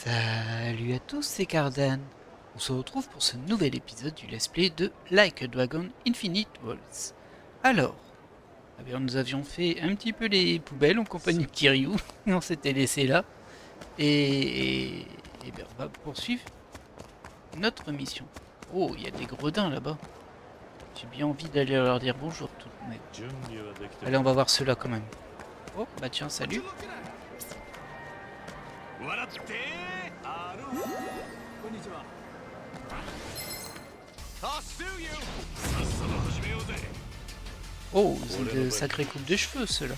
Salut à tous, c'est Cardan. On se retrouve pour ce nouvel épisode du let's play de Like a Dragon Infinite Worlds. Alors, nous avions fait un petit peu les poubelles en compagnie de Kiryu, on s'était laissé là, et on va poursuivre notre mission. Oh, il y a des gredins là-bas. J'ai bien envie d'aller leur dire bonjour tout de même. Allez, on va voir ceux-là quand même. Oh, bah tiens, salut. Oh, c'est de sacrées coupes de cheveux ceux-là.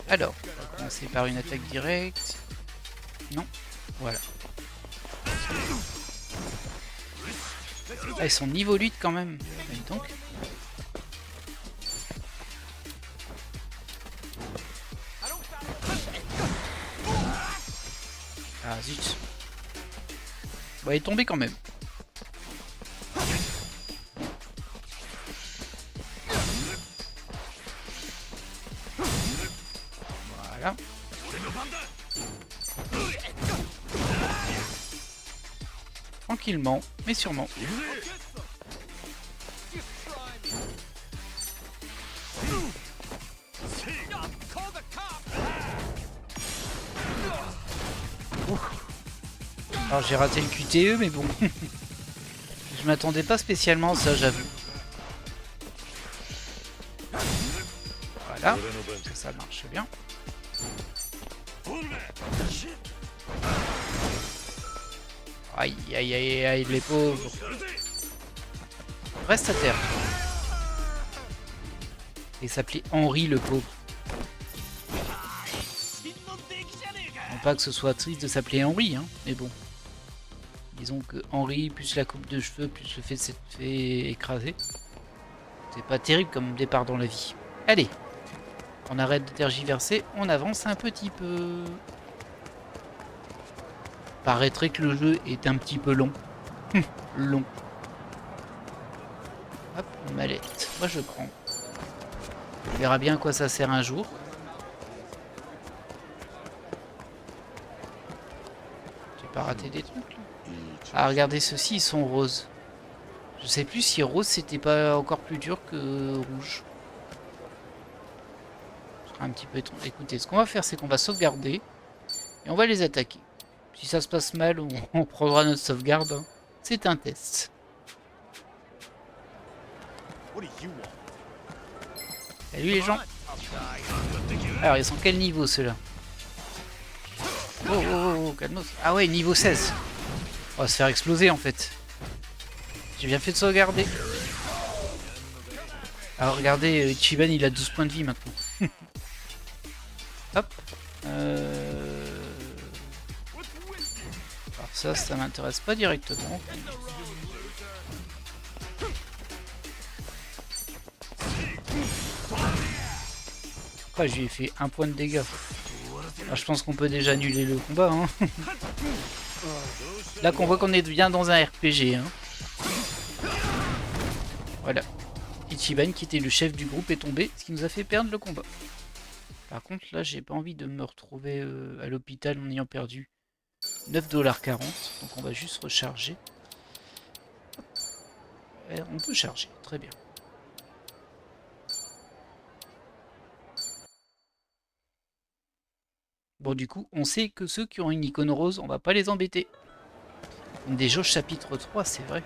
Alors, on va commencer par une attaque directe. Non, voilà. Ah, ils sont niveau 8 quand même. Et donc. Ah zut. Bon, il est tombé quand même. Voilà. Tranquillement, mais sûrement. Alors j'ai raté le QTE, mais bon. Je m'attendais pas spécialement à ça, j'avoue. Voilà, ça marche bien. Aïe aïe aïe aïe, les pauvres. Reste à terre. Il s'appelait Henri le pauvre. Non pas que ce soit triste de s'appeler Henri, hein, mais bon. Disons que Henri, plus la coupe de cheveux, plus le fait de s'être fait écraser. C'est pas terrible comme départ dans la vie. Allez, on arrête de tergiverser, on avance un petit peu. Paraîtrait que le jeu est un petit peu long. Long. Hop, une mallette. Moi je prends. On verra bien à quoi ça sert un jour. J'ai pas raté des trucs là. Ah, regardez, ceux-ci ils sont roses. Je sais plus si rose c'était pas encore plus dur que rouge. Je serais un petit peu étrange. Écoutez, ce qu'on va faire, c'est qu'on va sauvegarder et on va les attaquer. Si ça se passe mal, on prendra notre sauvegarde. Hein. C'est un test. Salut les gens. Alors, ils sont quel niveau ceux-là? Oh, oh, oh, calmos. Ah ouais, niveau 16. On va se faire exploser en fait. J'ai bien fait de sauvegarder. Alors regardez, Ichiban il a 12 points de vie maintenant. Hop. Alors ça m'intéresse pas directement. Après, je lui ai fait 1 point de dégâts. Alors, je pense qu'on peut déjà annuler le combat. Hein. Là qu'on voit qu'on est bien dans un RPG. Hein. Voilà. Ichiban, qui était le chef du groupe, est tombé, ce qui nous a fait perdre le combat. Par contre, là, j'ai pas envie de me retrouver à l'hôpital en ayant perdu 9,40 $. Donc on va juste recharger. Et on peut charger, très bien. Bon, du coup, on sait que ceux qui ont une icône rose, on va pas les embêter. Des jeux chapitre 3, c'est vrai.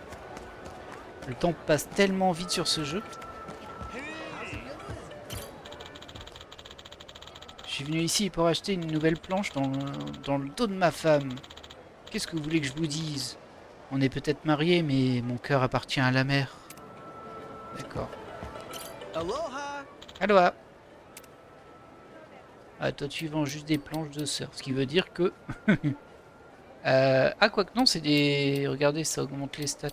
Le temps passe tellement vite sur ce jeu. Je suis venu ici pour acheter une nouvelle planche dans le dos de ma femme. Qu'est-ce que vous voulez que je vous dise? On est peut-être mariés, mais mon cœur appartient à la mer. D'accord. Aloha. Aloha. Ah, toi tu vends juste des planches de surf, ce qui veut dire que... ah, quoique non, c'est des... Regardez, ça augmente les stats.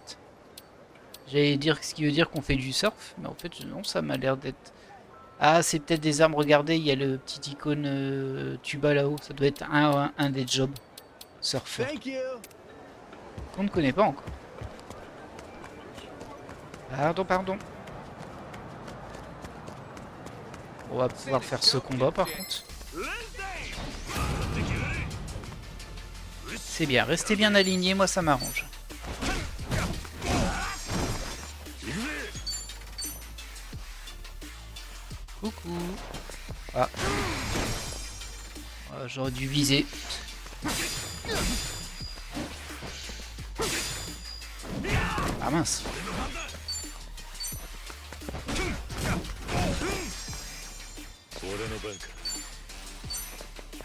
J'allais dire ce qui veut dire qu'on fait du surf, mais en fait, non, ça m'a l'air d'être... Ah, c'est peut-être des armes, regardez, il y a le petit icône tuba là-haut. Ça doit être un des jobs surfeurs. On ne connaît pas encore. Pardon. On va pouvoir faire ce combat par contre. C'est bien, restez bien alignés, moi ça m'arrange. Coucou. Ah. J'aurais dû viser. Ah mince.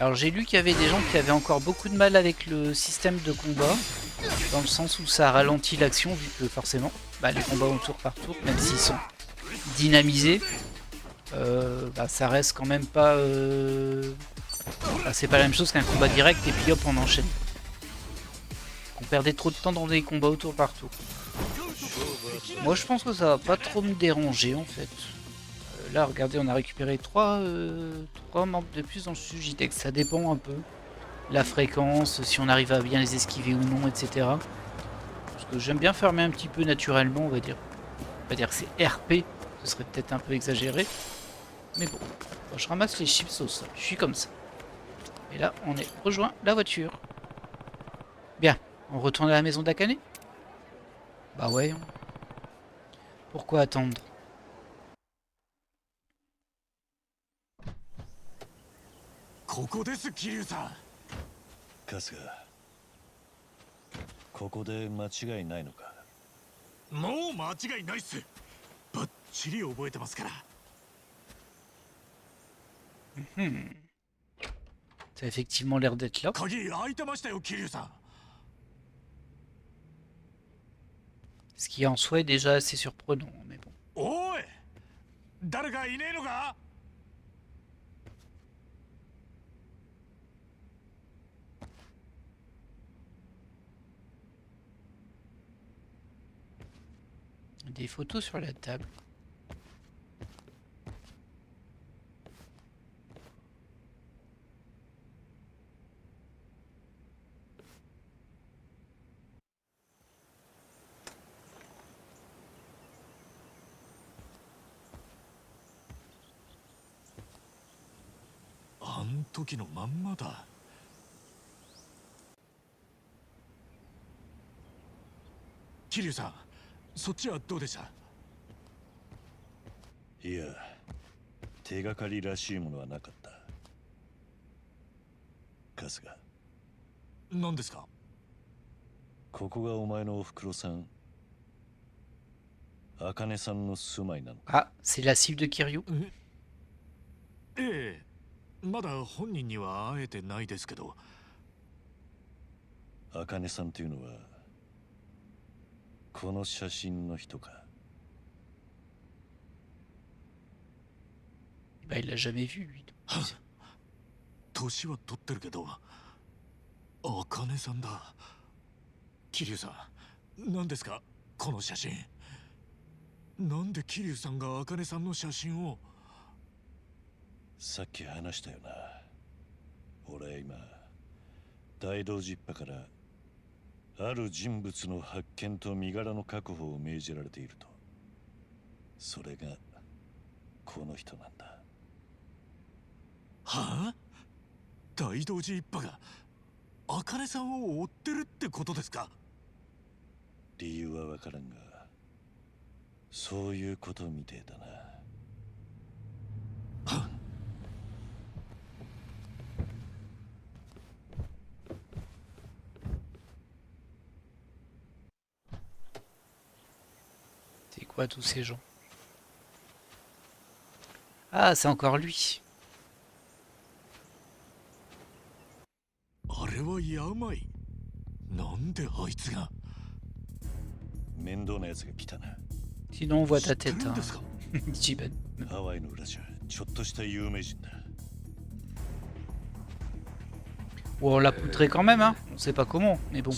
Alors j'ai lu qu'il y avait des gens qui avaient encore beaucoup de mal avec le système de combat, dans le sens où ça ralentit l'action, vu que forcément, les combats au tour par tour, même s'ils sont dynamisés, ça reste quand même pas... c'est pas la même chose qu'un combat direct et puis hop on enchaîne. On perdait trop de temps dans des combats au tour par tour. Moi je pense que ça va pas trop me déranger en fait. Là regardez, on a récupéré 3 membres de plus dans le Sujitex. Ça dépend un peu. La fréquence, si on arrive à bien les esquiver ou non, etc. Parce que j'aime bien farmer un petit peu naturellement, on va dire. On va dire que c'est RP, ce serait peut-être un peu exagéré. Mais bon, je ramasse les chips au sol, je suis comme ça. Et là, on est rejoint la voiture. Bien, on retourne à la maison d'Akane? Bah ouais. Pourquoi attendre? Ça a effectivement l'air d'être là. Ce qui en soi est déjà assez surprenant, mais bon. Des photos sur la table. Ah, c'est la cible de Kiryu. まだ本人には会えてないですけど。茜さんというのはこの写真の人か。Il l'a jamais vu lui. 年は取ってるけど、茜さんだ。桐生さん、何ですかこの写真。なんで桐生さんが茜さんの写真を。さっき話したよな。俺今大道寺一派からある人物の発見と身柄の確保を命じられていると。それがこの人なんだ。はあ？大道寺一派が茜さんを追ってるってことですか？理由はわからんが、そういうことみてえだな。はっ。C'est quoi tous ces gens? Ah, c'est encore lui. あれは病。なんであいつが。面倒なやつが来たな。Sinon on voit ta tête, hein. Jiben. ハワイの裏じゃちょっとした有名人だ。Ou on l'a poutré quand même, hein. On sait pas comment, mais bon.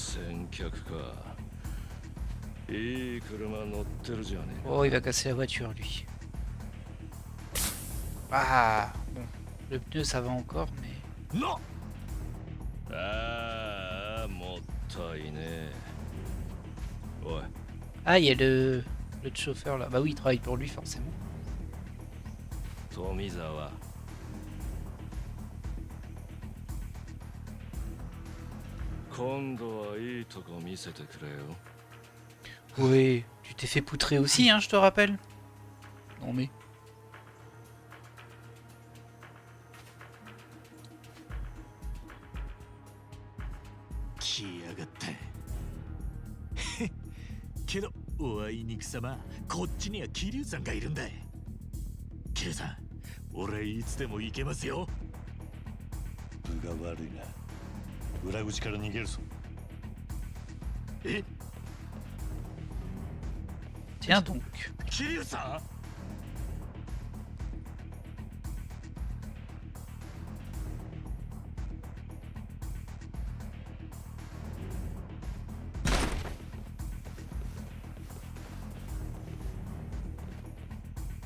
Oh, il va casser la voiture, lui. Ah, bon. Le pneu, ça va encore, mais... Non. Ah, il y a le chauffeur, là. Bah oui, il travaille pour lui, forcément. 今度はいいとこ見せてくれよ。 Oui, tu t'es fait poutrer aussi, hein, je te rappelle. Non mais... 来やがったけどおあいにくさま、こっちには桐生さんがいるんだ。桐生さん、俺いつでも行けますよ。分が悪いな。裏口から逃げるぞ。え、 Tiens donc. 桐生さん。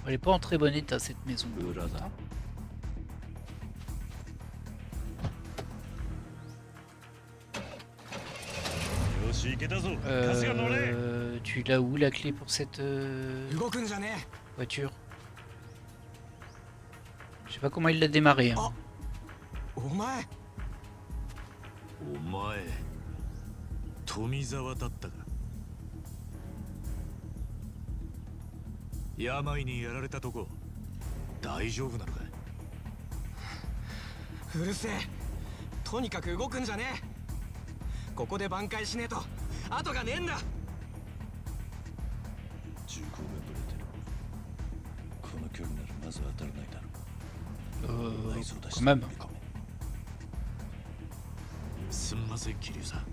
Elle est pas en très bon état cette maison. 裏だ。 よし行けたぞ。風が乗れ。 Tu l'as où la clé pour cette 動くんじゃね voiture? Je sais pas comment il l'a démarré. Hein. え。お前お前、富沢だったか。病にやられたとこ、大丈夫なのか。うるせえ。とにかく動くんじゃねえ。ここで挽回しねえと後がねえんだ。銃口がぶれてる。この距離ならまず当たらないだろう。内臓出して quand même. 飛び込め。すんません桐生さん、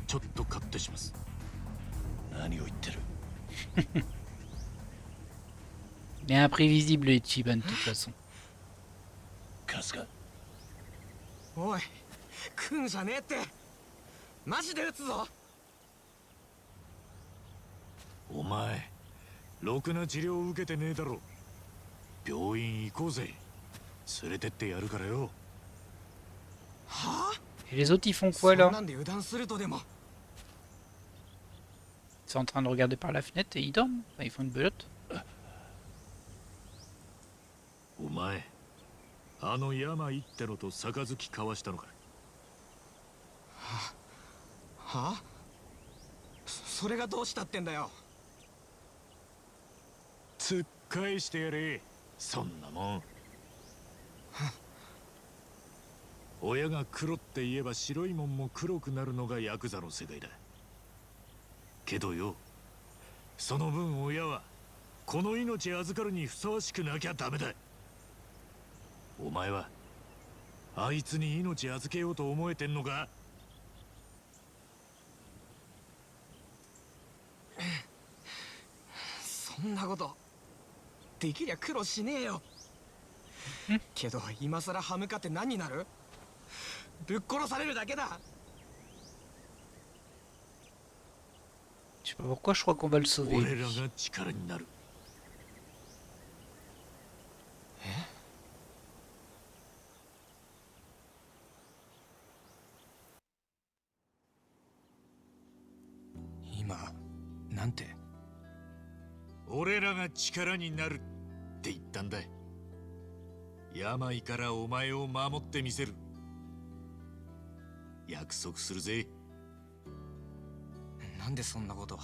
ちょっとカットします。何を言ってる。 Il est imprévisible les Chiban de toute façon. 春日。おい、来んじゃねえって。マジで撃つぞ。お前、ろくな治療を受けてねえだろ。病院行こうぜ。連れてってやるからよ。はあ Et les autres ils font そ quoi ん là? なんで油断するとでも。 Ils sont en train de regarder par la fenêtre et ils dorment? Enfin, ils font une belote? お前、あの山行ってのと杯交わしたのか。はあ、それがどうしたってんだよ。突っ返してやれ。そんなもん。親が黒って言えば白いもんも黒くなるのがヤクザの世界だ。けどよ、その分親はこの命預かるにふさわしくなきゃダメだ。お前はあいつに命預けようと思えてんのか。そんなことできりゃ苦労しねえよ。けど今さら歯向かって何になる。ぶっ殺されるだけだ。 Je sais pas pourquoi, je crois qu'on va le sauver. 俺らが力になる。今なんて。俺らが力になるって言ったんだ。病からお前を守ってみせる。約束するぜ。なんでそんなこと。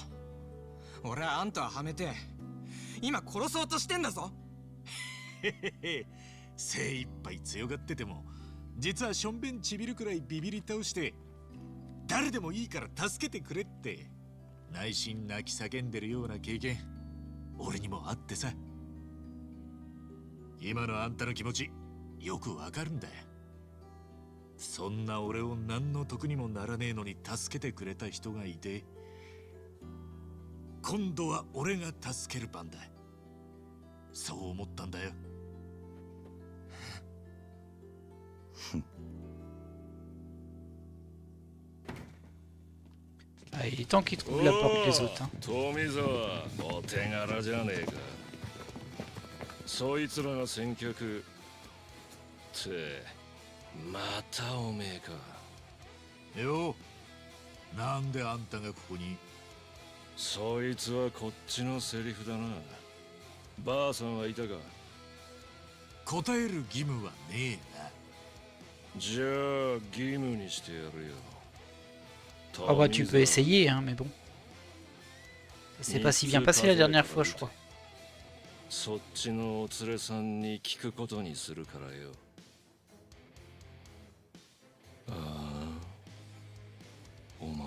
俺はあんたをはめて今殺そうとしてんだぞ。精一杯強がってても、実はしょんべんちびるくらいビビり倒して、誰でもいいから助けてくれって内心泣き叫んでるような経験、俺にもあってさ。今のあんたの気持ちよくわかるんだよ。そんな俺を何の得にもならねえのに助けてくれた人がいて、今度は俺が助ける番だ。そう思ったんだよ。Ah, il est temps qu'ils trouvent la porte les autres. Hein. 富沢、お手柄じゃねえか。そいつらが先客ってまたおめえか。よう、なんであんたがここに。そいつはこっちのセリフだな。ばあさんはいたか。答える義務はねえな。じゃあ義務にしてやるよ。Oh bah tu peux essayer, hein, mais bon. Ça s'est pas si bien passé la dernière fois, je crois. そっちのお連れさんに聞くことにするからよ。ああ、お前。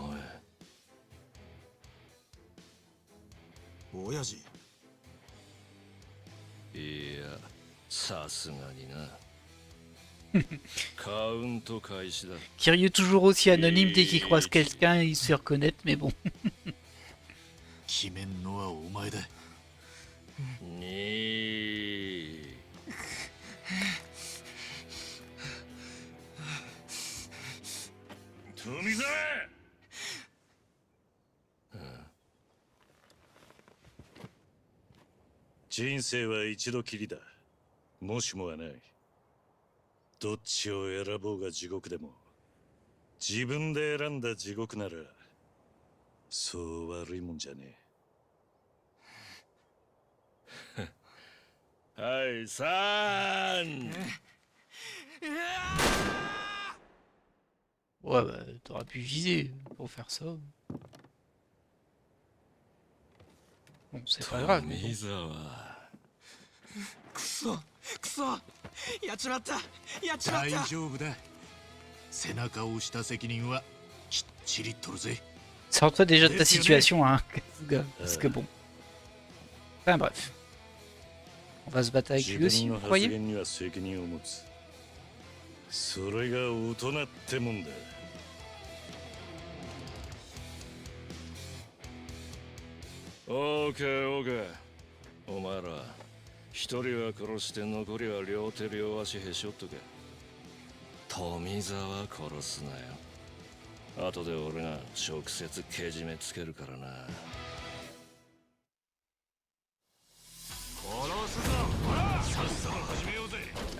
親父。いや、さすがにな。カウント開始だ。 Kiryu toujours aussi anonyme dès qu'il croise quelqu'un, il se fait reconnaître, mais bon. 決めんのはお前だ。富澤！人生は一度きりだ。もしもはない。どっちを選ぼうが地獄でも、自分で選んだ地獄なら、そう悪いもんじゃねえ。はい、3! Ouais, bah, t'aurais pu viser pour faire ça. Bon, c'est pas grave. Mais bon. 富澤。くそくそ、やっちまったやっちまった。大丈夫だ。背中を押した責任はきっちり取るぜ。 Sors-toi déjà de ta situation, hein, Kasuga, parce que bon. Enfin bref. On va se battre avec lui aussi, vous croyez? それが大人ってもんだ。オーケーオーケー。お前ら一人は殺して残りは両手両足へし折っとけ。富澤殺すなよ。後で俺が直接けじめつけるからな。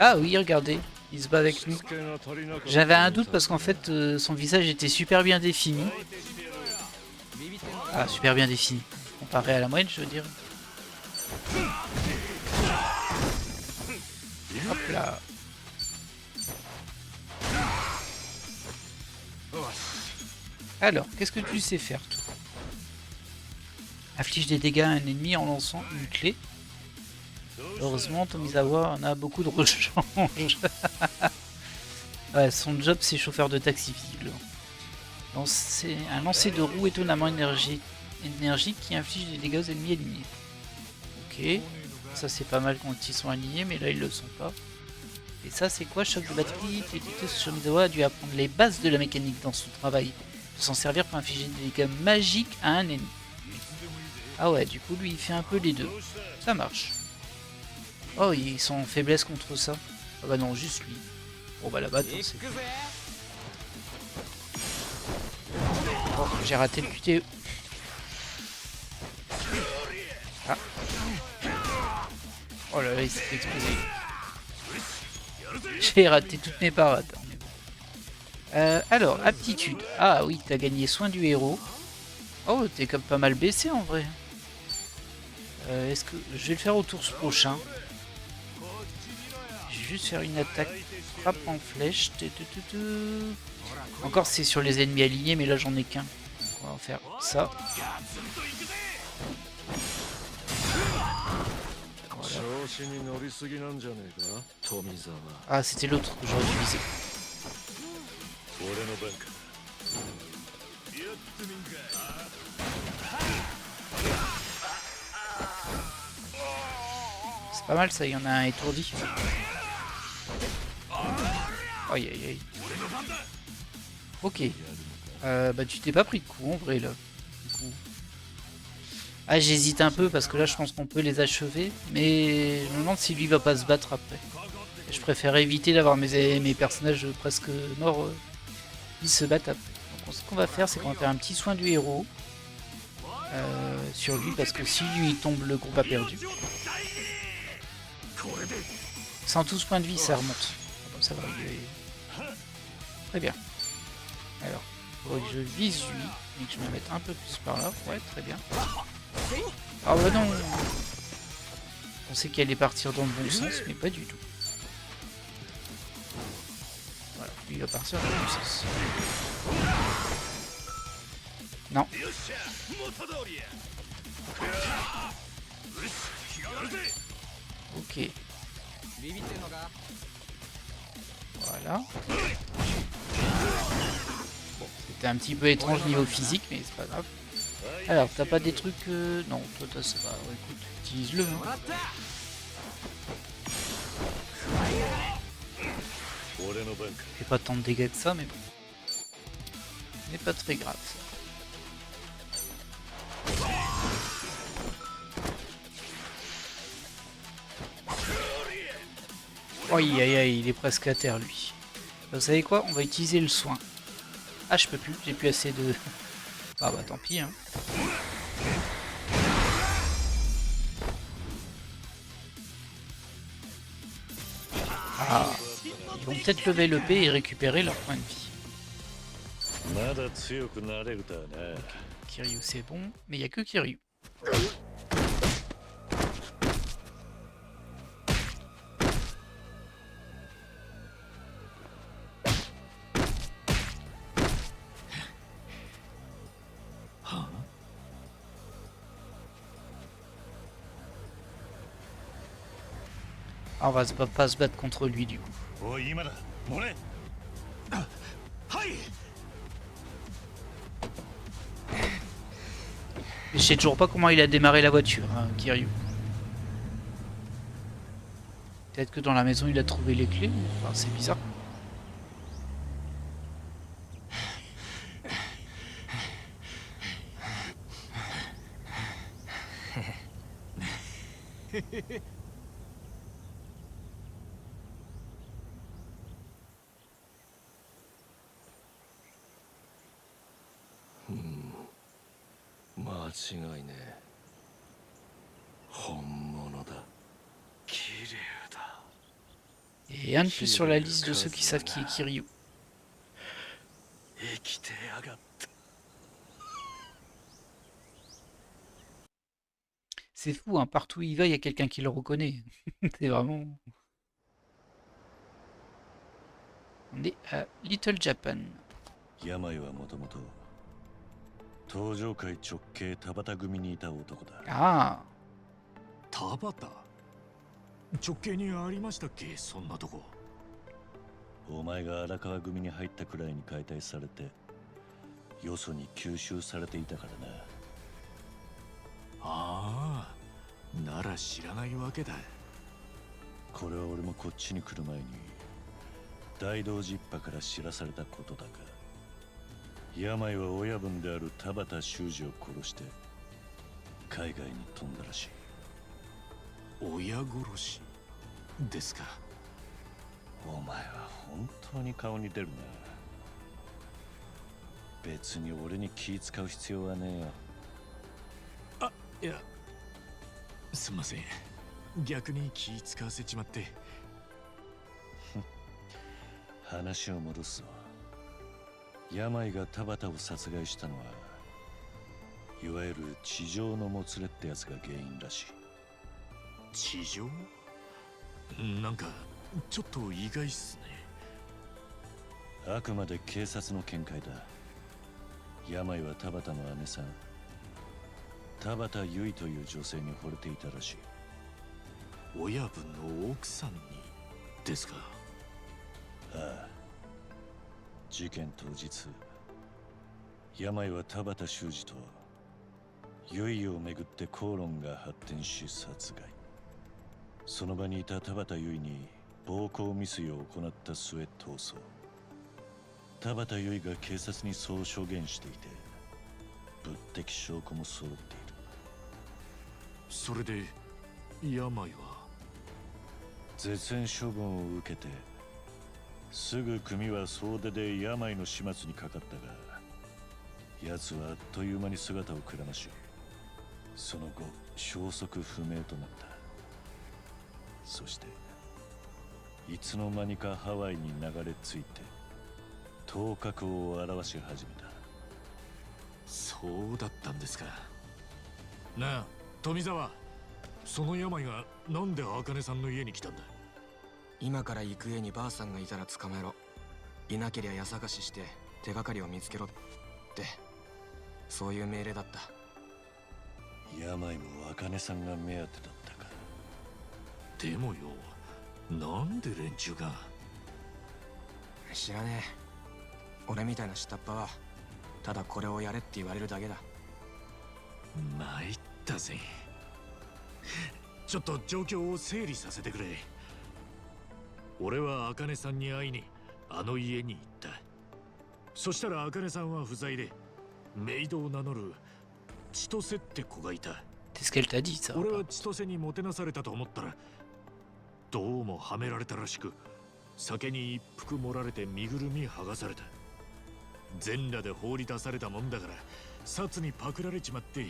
Ah oui, regardez, il se bat avec nous. J'avais un doute parce qu'en fait, son visage était super bien défini. Ah, super bien défini. Comparé à la moyenne, je veux dire. Hop là. Alors, qu'est-ce que tu sais faire, toi? Inflige des dégâts à un ennemi en lançant une clé. Heureusement, Tomizawa en a beaucoup de rechange. Ouais, son job, c'est chauffeur de taxi, visiblement. Un lancer de roue étonnamment énergique qui inflige des dégâts aux ennemis alignés. Ok, ça c'est pas mal quand ils sont alignés, mais là ils le sont pas. Et ça c'est quoi? Choc de batterie. Tomizawa a dû apprendre les bases de la mécanique dans son travail. Il peut s'en servir pour infliger des dégâts magiques à un ennemi. Ah ouais, du coup lui il fait un peu les deux. Ça marche. Oh, ils sont en faiblesse contre ça. Ah bah non, juste lui. Bon bah là-bas, c'est... Oh, j'ai raté le QTE. Ah. Oh là là, il s'est explosé. J'ai raté toutes mes parades. Mais bon. Alors, aptitude. Ah oui, t'as gagné soin du héros. Oh, t'es comme pas mal baissé en vrai. Est-ce que... Je vais le faire au tour prochain. Juste faire une attaque frappe en flèche. Encore c'est sur les ennemis alignés, mais là j'en ai qu'un. On va en faire ça. Voilà. Ah, c'était l'autre que j'aurais dû viser. C'est pas mal ça, il y en a un étourdi. Aïe aïe aïe. Ok. Bah tu t'es pas pris de coup en vrai là. Du coup. Ah j'hésite un peu parce que là je pense qu'on peut les achever. Mais je me demande si lui va pas se battre après. Je préfère éviter d'avoir mes personnages presque morts. Ils se battent après. Donc ce qu'on va faire c'est qu'on va faire un petit soin du héros. Sur lui parce que si lui il tombe le groupe a perdu. 112 points de vie ça remonte. Bon, ça va. Très bien. Alors, faudrait que je vise lui et que je me mette un peu plus par là. Ouais, très bien. Ah bah non. On sait qu'elle allait partir dans le bon sens, mais pas du tout. Voilà, lui il va partir dans le bon sens. Non. Ok. Voilà. Bon, c'était un petit peu étrange niveau physique, mais c'est pas grave. Alors, t'as pas des trucs... Non, toi, ça va. Ouais, écoute, utilise-le. Hein. Fait pas tant de dégâts que ça, mais bon. Ce n'est pas très grave, ça. Aïe aïe aïe, il est presque à terre lui. Vous savez quoi? On va utiliser le soin. Ah, je peux plus, j'ai plus assez de... Ah bah tant pis hein. Ah, ils vont peut-être lever le P et récupérer leur point de vie. Kiryu c'est bon, mais il n'y a que Kiryu. Ah, on va pas se battre contre lui du coup. Je sais toujours pas comment il a démarré la voiture, hein, Kiryu. Peut-être que dans la maison il a trouvé les clés, enfin, c'est bizarre. Et un de plus sur la liste de ceux qui savent qui est Kiryu. C'est fou, hein, partout où il va, il y a quelqu'un qui le reconnaît. C'est vraiment... On est à Little Japan. 病はもともと東上界直系田畑組にいた男だ。Ah, 田畑直系にありましたっけ、そんなとこ。お前が荒川組に入ったくらいに解体されてよそに吸収されていたからな。ああ、なら知らないわけだ。これは俺もこっちに来る前に大道寺一派から知らされたことだが、病は親分である田畑修二を殺して海外に飛んだらしい。親殺しですか。お前は本当に顔に出るな。別に俺に気使う必要はねえよ。あ、いや、すんません。逆に気使わせちまって。話を戻すぞ。病が田畑を殺害したのはいわゆる地上のもつれってやつが原因らしい。地上？なんかちょっと意外っすね。あくまで警察の見解だ。病は田畑の姉さん田畑結衣という女性に惚れていたらしい。親分の奥さんにですか。ああ。事件当日病は田畑修二と結衣をめぐって口論が発展し殺害。その場にいた田畑結衣に暴行未遂を行った末逃走。田畑結衣が警察にそう証言していて物的証拠も揃っている。それで病は絶縁処分を受けてすぐ組は総出で病の始末にかかったが、奴はあっという間に姿をくらまし、その後消息不明となった。そしていつの間にかハワイに流れ着いて頭角を現し始めた。そうだったんですか。なあ富澤、その病がなんで茜さんの家に来たんだ。今から行く家にばあさんがいたら捕まえろ。いなけりゃ家探しして手がかりを見つけろって。そういう命令だった。病も茜さんが目当てだったか。でもよ、なんで連中が。知らねえ。俺みたいな下っ端はただこれをやれって言われるだけだ。参ったぜ。ちょっと状況を整理させてくれ。俺は茜さんに会いにあの家に行った。そしたら茜さんは不在で、メイドを名乗る千歳って子がいた。 C'est ce qu'elle t'a dit, ça. 俺は千歳にもてなされたと思ったら、どうもはめられたらしく、酒に一服盛られて身ぐるみ剥がされた。全裸で放り出されたもんだから札にパクられちまって、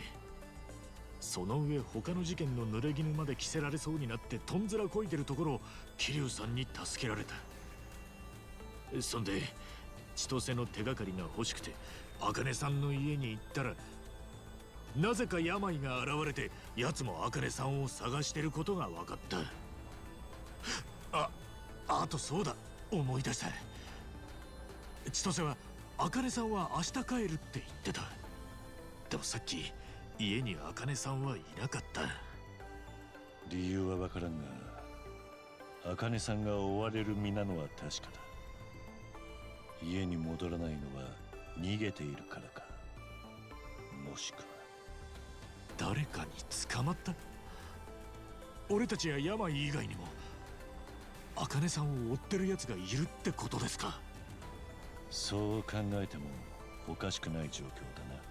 その上他の事件の濡れ衣まで着せられそうになってとんずらこいてるところを桐生さんに助けられた。そんで千歳の手がかりが欲しくて茜さんの家に行ったら、なぜか病が現れて奴も茜さんを探してることが分かった。あとそうだ、思い出した。千歳は茜さんは明日帰るって言ってた。でもさっき家に茜さんはいなかった。理由はわからんが、茜さんが追われる身なのは確かだ。家に戻らないのは逃げているからか、もしくは誰かに捕まった。俺たちや病以外にも茜さんを追ってる奴がいるってことですか。そう考えてもおかしくない状況だな。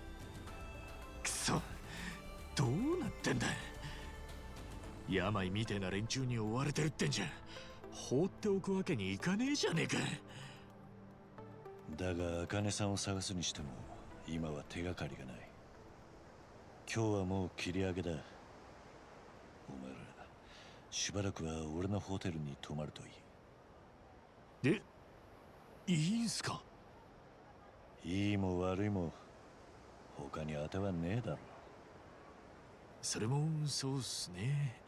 くそ、どうなってんだ。病みてえな連中に追われてるってんじゃ、放っておくわけにいかねえじゃねえか。だが茜さんを探すにしても今は手がかりがない。今日はもう切り上げだ。お前らしばらくは俺のホテルに泊まるといい。いいんすか。いいも悪いも他に当てはねえだろ。それもそうっすね。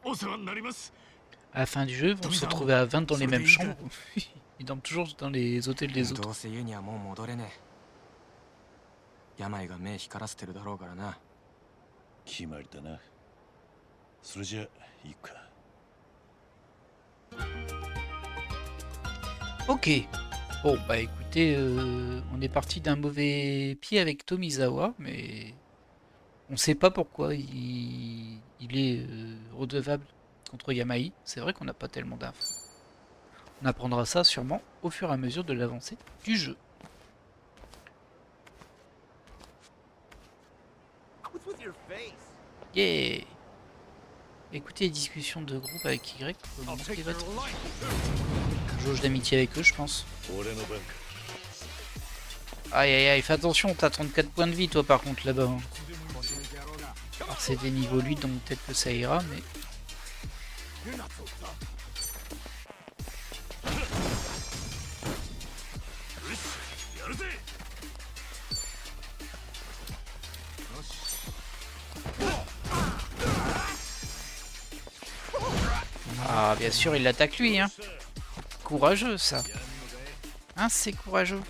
お世話になります。 À la fin du jeu, ils vont se retrouver à 20 dans les mêmes chambres. Ils dorment toujours dans les hôtels des ど autres. うせ家にはもう戻れねえ。病が目光らせてるだろうからな。決まりだな。それじゃ行くか。Ok. Bon, bah écoutez, on est parti d'un mauvais pied avec Tomizawa, mais on sait pas pourquoi il est redevable contre Yamai. C'est vrai qu'on n'a pas tellement d'infos. On apprendra ça sûrement au fur et à mesure de l'avancée du jeu. Yeah. Écoutez les discussions de groupe avec Y pour augmenter votre jauge d'amitié avec eux, je pense. 俺の番か。 Aïe aïe aïe, fais attention, t'as 34 points de vie toi par contre là-bas. Hein. Alors c'est des niveaux 8 donc peut-être que ça ira, mais... Ah bien sûr il l'attaque lui hein. Courageux ça. Hein c'est courageux.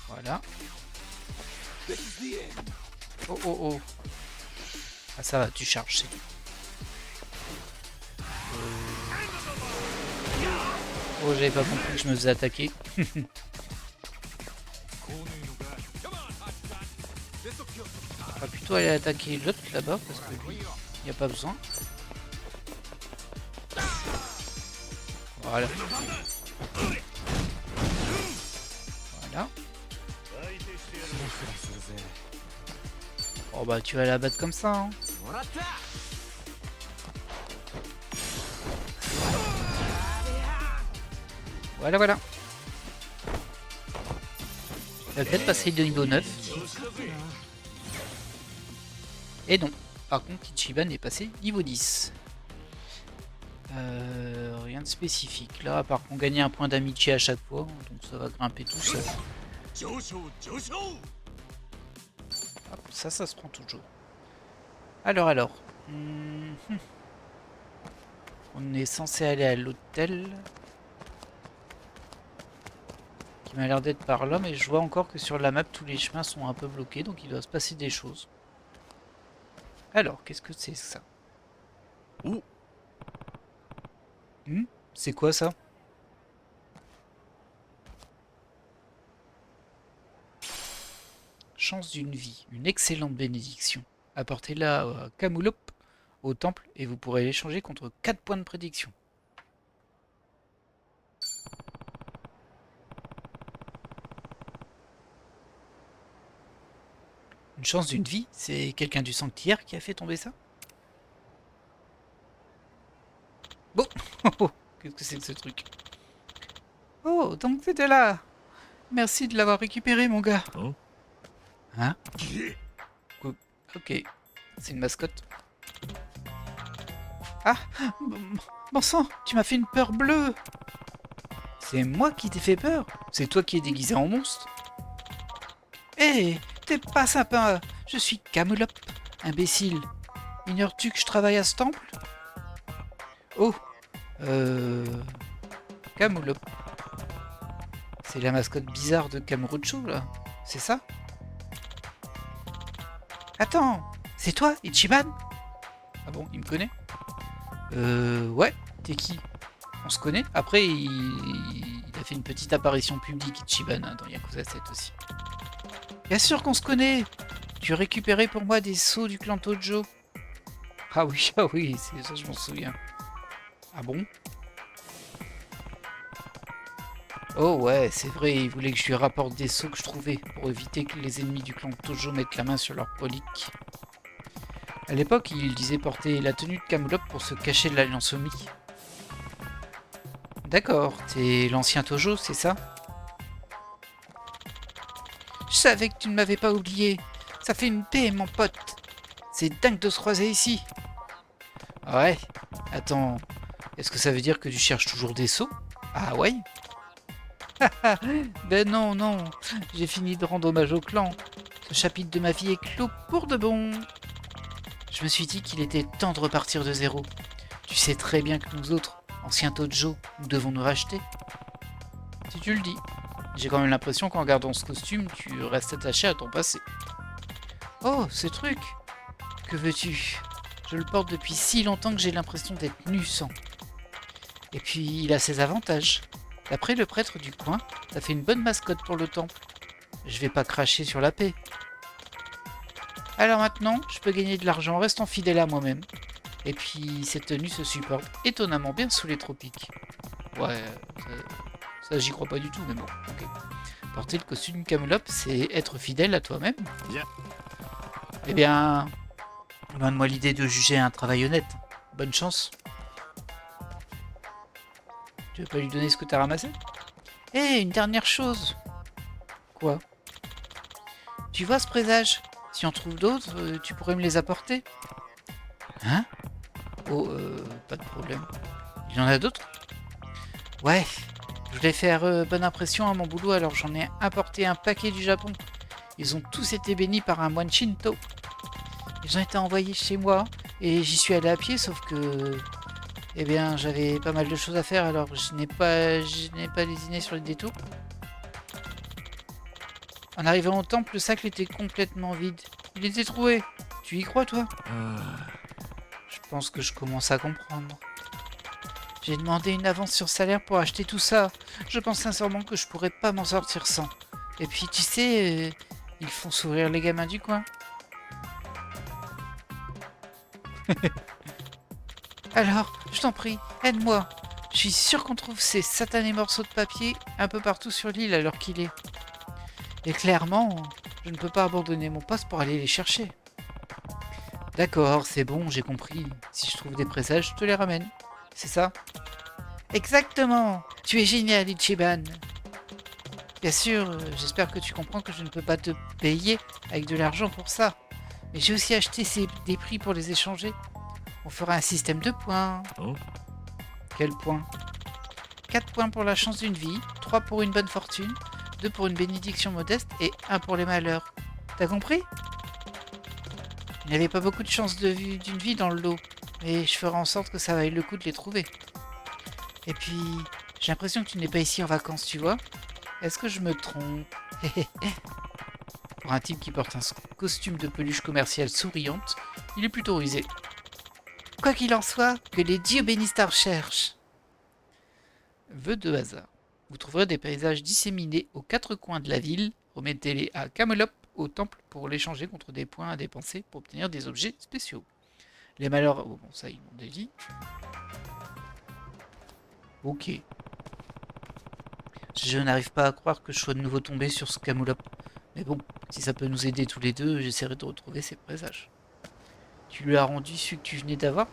Voilà. Oh oh oh. Ah ça va, tu charges, c'est tout. Oh j'avais pas compris que je me faisais attaquer. On va plutôt aller attaquer l'autre là-bas parce que lui, il n'y a pas besoin. Voilà. Voilà. Oh bah tu vas la battre comme ça hein. Voilà voilà. Il va peut-être passer de niveau 9. Et non. Par contre Ichiban est passé niveau 10. Rien de spécifique là, à part qu'on gagnait un point d'amitié à chaque fois, donc ça va grimper tout seul. Hop, ça se prend toujours. Alors. On est censé aller à l'hôtel. qui m'a l'air d'être par là, mais je vois encore que sur la map, tous les chemins sont un peu bloqués, donc il doit se passer des choses. Alors, qu'est-ce que c'est ça? Oh. C'est quoi ça? Chance d'une vie, une excellente bénédiction. Apportez-la à Kamulop, au temple, et vous pourrez l'échanger contre 4 points de prédiction. Une chance d'une vie? C'est quelqu'un du sanctuaire qui a fait tomber ça? Bon, qu'est-ce que c'est que ce truc? Oh, donc t'étais là! Merci de l'avoir récupéré, mon gars. Hein? Hein? Ok, c'est une mascotte. Ah, bon sang, tu m'as fait une peur bleue. C'est moi qui t'ai fait peur. C'est toi qui es déguisé en monstre. Hé, t'es pas sympa. Je suis Kamulop, imbécile. Ignores-tu que je travaille à ce temple? Oh, Kamulop. C'est la mascotte bizarre de Kamurocho, là. C'est ça? Attends, c'est toi, Ichiban? Ah bon, il me connaît? Ouais, t'es qui? On se connaît? Après, il a fait une petite apparition publique, Ichiban, hein, dans Yakuza 7 aussi. Bien sûr qu'on se connaît! Tu as récupéré pour moi des sceaux du clan Tojo. Ah oui, c'est ça, je m'en souviens. Ah bon? Oh ouais, c'est vrai, il voulait que je lui rapporte des sceaux que je trouvais, pour éviter que les ennemis du clan Tojo mettent la main sur leur relique. À l'époque, il disait porter la tenue de Kamulop pour se cacher de l'Alliance Omi. D'accord, t'es l'ancien Tojo, c'est ça? Je savais que tu ne m'avais pas oublié. Ça fait une paix, mon pote. C'est dingue de se croiser ici. Ouais, attends, est-ce que ça veut dire que tu cherches toujours des sceaux? Ah ouais? Ben non, j'ai fini de rendre hommage au clan. Ce chapitre de ma vie est clos pour de bon. Je me suis dit qu'il était temps de repartir de zéro. Tu sais très bien que nous autres, anciens Tojo, nous devons nous racheter. Si tu le dis. J'ai quand même l'impression qu'en gardant ce costume, tu restes attaché à ton passé. Oh, ce truc! Que veux-tu? Je le porte depuis si longtemps que j'ai l'impression d'être nu sans. Et puis, il a ses avantages. D'après le prêtre du coin, ça fait une bonne mascotte pour le temple. Je vais pas cracher sur la paix. Alors maintenant, je peux gagner de l'argent en restant fidèle à moi-même. Et puis, cette tenue se supporte étonnamment bien sous les tropiques. Ouais, ça j'y crois pas du tout, mais bon, ok. Porter le costume Kamulop, c'est être fidèle à toi-même. Yeah. Eh bien, loin de moi l'idée de juger un travail honnête. Bonne chance. Tu veux pas lui donner ce que t'as ramassé? Eh, une dernière chose. Quoi? Tu vois ce présage? Si on trouve d'autres, tu pourrais me les apporter? Hein? Oh, pas de problème. Il y en a d'autres? Ouais, je voulais faire bonne impression à mon boulot, alors j'en ai importé un paquet du Japon. Ils ont tous été bénis par un moine Shinto. Ils ont été envoyés chez moi, et j'y suis allé à pied, sauf que... Eh bien, j'avais pas mal de choses à faire, alors je n'ai pas lésiné sur le détour. En arrivant au temple, le sac était complètement vide. Il était troué. Tu y crois, toi? Je pense que je commence à comprendre. J'ai demandé une avance sur salaire pour acheter tout ça. Je pense sincèrement que je pourrais pas m'en sortir sans. Et puis, tu sais, ils font sourire les gamins du coin. Alors, je t'en prie, aide-moi. Je suis sûr qu'on trouve ces satanés morceaux de papier un peu partout sur l'île à l'heure qu'il est. Et clairement, je ne peux pas abandonner mon poste pour aller les chercher. D'accord, c'est bon, j'ai compris. Si je trouve des présages, je te les ramène. C'est ça? Exactement! Tu es génial, Ichiban! Bien sûr, j'espère que tu comprends que je ne peux pas te payer avec de l'argent pour ça. Mais j'ai aussi acheté des prix pour les échanger. On fera un système de points. Oh. Quel point? 4 points pour la chance d'une vie, 3 pour une bonne fortune, 2 pour une bénédiction modeste et 1 pour les malheurs. T'as compris? Il n'y avait pas beaucoup de chances d'une vie dans le lot, mais je ferai en sorte que ça vaille le coup de les trouver. Et puis, j'ai l'impression que tu n'es pas ici en vacances, tu vois? Est-ce que je me trompe? Pour un type qui porte un costume de peluche commerciale souriante, il est plutôt rusé. Quoi qu'il en soit, que les dieux bénissent ta recherche. Vœu de hasard. Vous trouverez des paysages disséminés aux quatre coins de la ville. Remettez-les à Camelop au temple pour l'échanger contre des points à dépenser pour obtenir des objets spéciaux. Les malheurs... Oh, bon, ça, ils m'ont dit. Ok. Je n'arrive pas à croire que je sois de nouveau tombé sur ce Camelop. Mais bon, si ça peut nous aider tous les deux, j'essaierai de retrouver ces présages. Tu lui as rendu celui que tu venais d'avoir?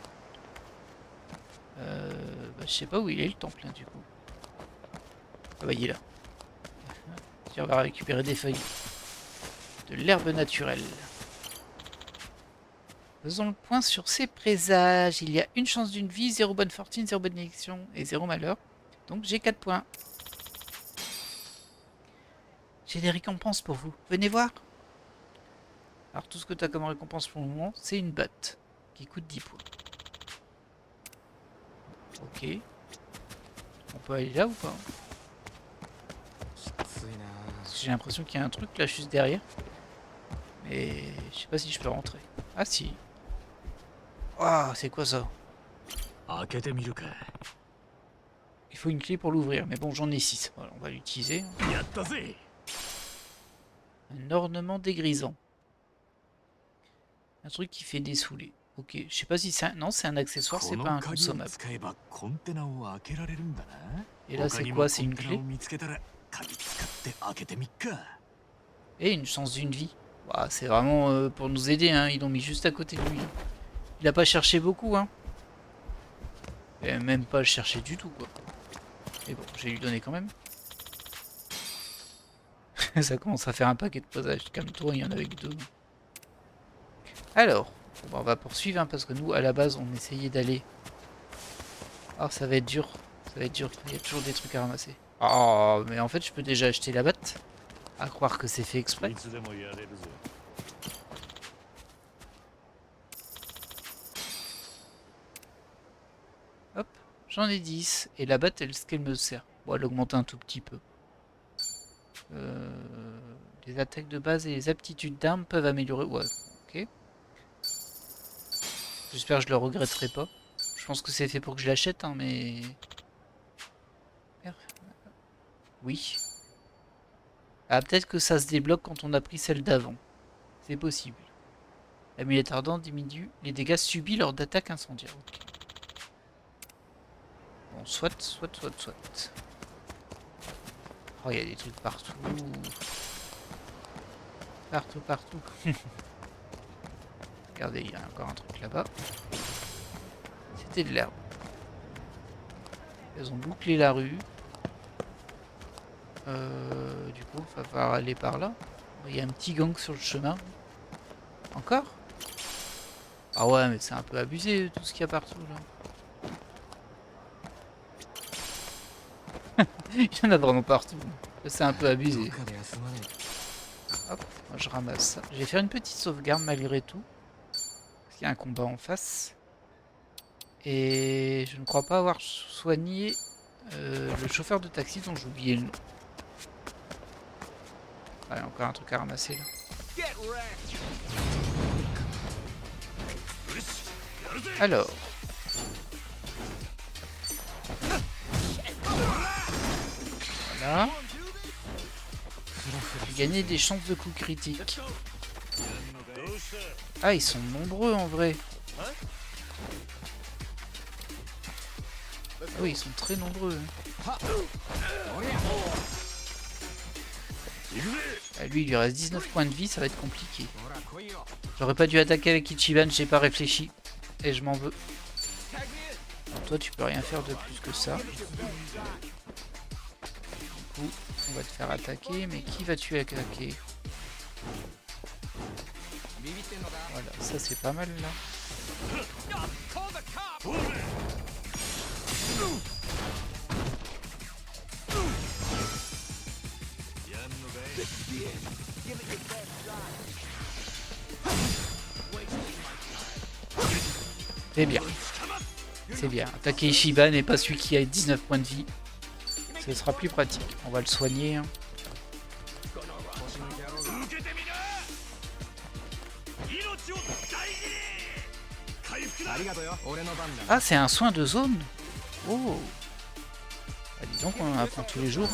Je sais pas où il est le temple, hein, du coup. Ah bah il est là. Tiens, on va récupérer des feuilles. De l'herbe naturelle. Faisons le point sur ces présages. Il y a une chance d'une vie, 0 bonne fortune, 0 bénédiction et 0 malheur. Donc j'ai 4 points. J'ai des récompenses pour vous. Venez voir. Alors tout ce que tu as comme récompense pour le moment, c'est une batte. Qui coûte 10 points. Ok. On peut aller là ou pas? J'ai l'impression qu'il y a un truc là juste derrière. Mais je sais pas si je peux rentrer. Ah si. Ah, c'est quoi ça? Il faut une clé pour l'ouvrir, mais bon j'en ai 6. Voilà, on va l'utiliser. Un ornement dégrisant. Un truc qui fait dessouler. Ok, je sais pas si c'est un... Non, c'est un accessoire, c'est pas un consommable. Et là c'est quoi? C'est une clé? Et une chance d'une vie. Bah, c'est vraiment pour nous aider, hein. Ils l'ont mis juste à côté de lui. Il a pas cherché beaucoup, hein. Et même pas cherché du tout, quoi. Mais bon, je vais lui donner quand même. Ça commence à faire un paquet de posages. Calme-toi, il y en avait que 2. Alors, bon, on va poursuivre, hein, parce que nous, à la base, on essayait d'aller... Ah, ça va être dur. Ça va être dur. Il y a toujours des trucs à ramasser. Oh, mais en fait, je peux déjà acheter la batte. À croire que c'est fait exprès. Hop, j'en ai 10. Et la batte, est-ce qu'elle me sert? Bon, elle augmente un tout petit peu. Les attaques de base et les aptitudes d'armes peuvent améliorer... Ouais, ok. J'espère que je le regretterai pas. Je pense que c'est fait pour que je l'achète, hein, mais... Oui. Ah, peut-être que ça se débloque quand on a pris celle d'avant. C'est possible. L'amulette ardente diminue les dégâts subis lors d'attaques incendiaires. Okay. Bon, soit. Oh, il y a des trucs partout. Partout. Regardez, il y a encore un truc là-bas. C'était de l'herbe. Elles ont bouclé la rue. Du coup, il va falloir aller par là. Il y a un petit gang sur le chemin. Encore? Ah ouais, mais c'est un peu abusé tout ce qu'il y a partout là. Il y en a vraiment partout. C'est un peu abusé. Hop, moi je ramasse ça. Je vais faire une petite sauvegarde malgré tout. Parce qu'il y a un combat en face. Et je ne crois pas avoir soigné le chauffeur de taxi dont j'ai oublié le nom. Ah, il y a encore un truc à ramasser là. Alors. Voilà. J'ai gagné des chances de coups critiques. Ah, ils sont nombreux en vrai. Ah oui, ils sont très nombreux. Ah, lui, il lui reste 19 points de vie, ça va être compliqué. J'aurais pas dû attaquer avec Ichiban, j'ai pas réfléchi. Et je m'en veux. Alors, toi, tu peux rien faire de plus que ça. Du coup, on va te faire attaquer, mais qui vas-tu attaquer? Voilà, ça c'est pas mal là. C'est bien. C'est bien. Attaquer Ishiban et pas celui qui a 19 points de vie. Ce sera plus pratique. On va le soigner. Hein. Ah, c'est un soin de zone. Oh. Ah, dis donc, on en apprend tous les jours.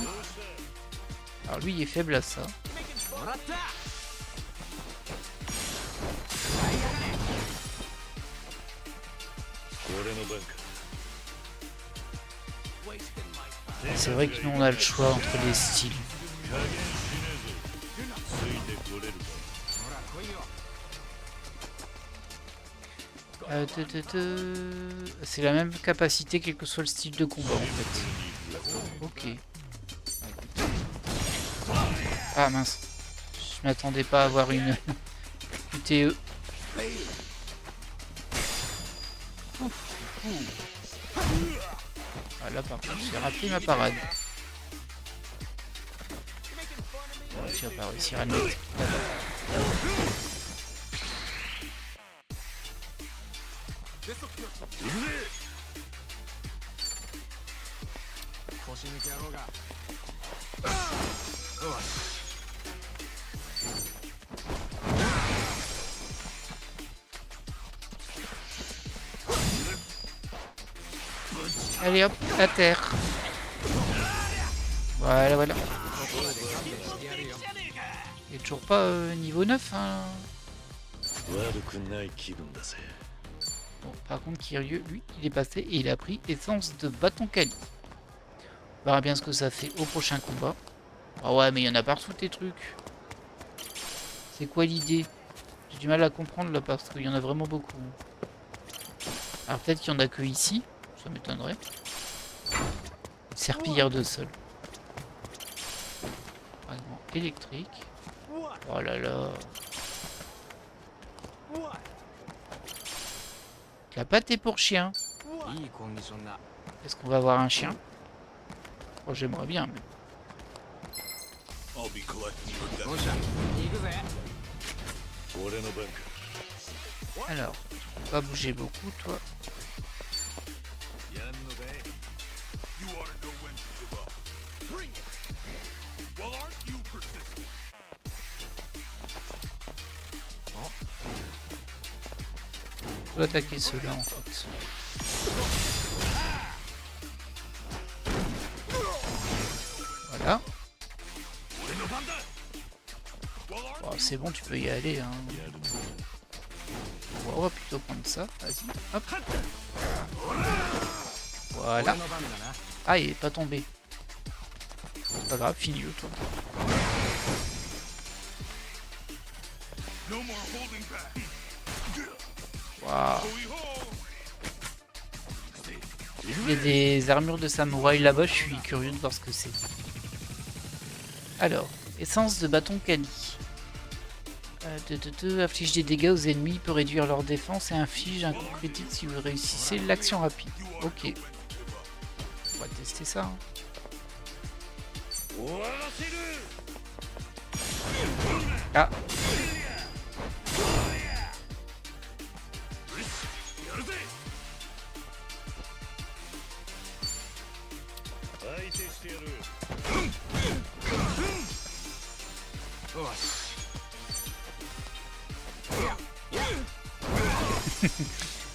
Alors lui, il est faible à ça. C'est vrai que nous, on a le choix entre les styles. C'est la même capacité quel que soit le style de combat en fait. Ok. Ah mince. Je m'attendais pas à avoir une QTE. Ah là par contre j'ai raté ma parade. Tu vas pas réussir à le mettre. Allez hop, à terre. Voilà, voilà. Il est toujours pas niveau 9 hein. Bon, par contre Kiryu, lui, il est passé et il a pris essence de bâton Kali. On verra bien ce que ça fait au prochain combat. Ah ouais, mais il y en a partout tes trucs. C'est quoi l'idée? J'ai du mal à comprendre là parce qu'il y en a vraiment beaucoup. Alors peut-être qu'il y en a que ici, ça m'étonnerait. Serpillière de sol. Fragment électrique. Oh là là. La pâte est pour chien. Est-ce qu'on va avoir un chien? Oh, j'aimerais bien. Mais... Alors, pas bouger beaucoup, toi. On peut attaquer ceux-là en fait. Voilà. Oh, c'est bon, tu peux y aller. Hein. On va plutôt prendre ça. Vas-y. Hop. Voilà. Ah, il est pas tombé. C'est pas grave, finis-le toi. Waouh. Il y a des armures de samouraï là-bas, je suis curieux de voir ce que c'est. Alors, essence de bâton Kali. Afflige des dégâts aux ennemis, peut réduire leur défense et inflige un coup critique si vous réussissez l'action rapide. Ok. On va tester ça. Hein. Ah.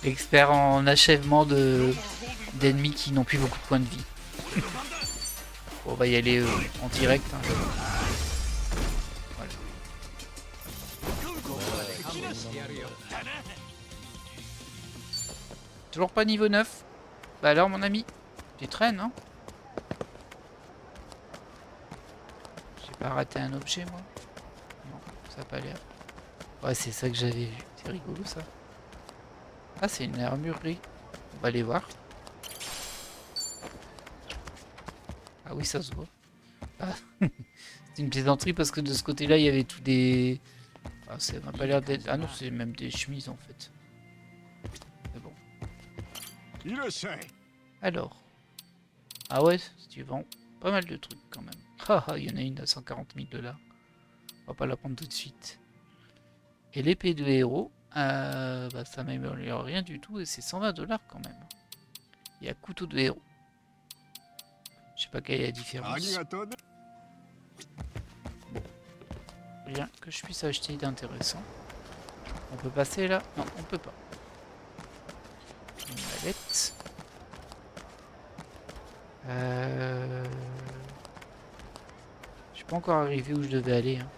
Expert en achèvement d'ennemis qui n'ont plus beaucoup de points de vie. Bon, on va y aller en direct. Hein. Voilà. Toujours pas niveau 9. Bah alors mon ami, tu traînes hein. J'ai pas raté un objet moi. Non, ça a pas l'air. Ouais c'est ça que j'avais vu. C'est rigolo ça. Ah c'est une armurerie. On va aller voir. Ah oui ça se voit. Ah. C'est une plaisanterie parce que de ce côté là il y avait tout des... Ah ça m'a pas l'air d'être... Ah non c'est même des chemises en fait. Mais bon. Alors. Ah ouais, tu vends pas mal de trucs quand même. Haha, il y en a une à 140 000 $. On va pas la prendre tout de suite. Et l'épée de héros, bah, ça m'améliore rien du tout et c'est 120 $ quand même. Il y a couteau de héros. Je sais pas quelle est la différence. Rien que je puisse acheter d'intéressant. On peut passer là? Non, on peut pas. Une mallette. Je suis pas encore arrivé où je devais aller. Hein.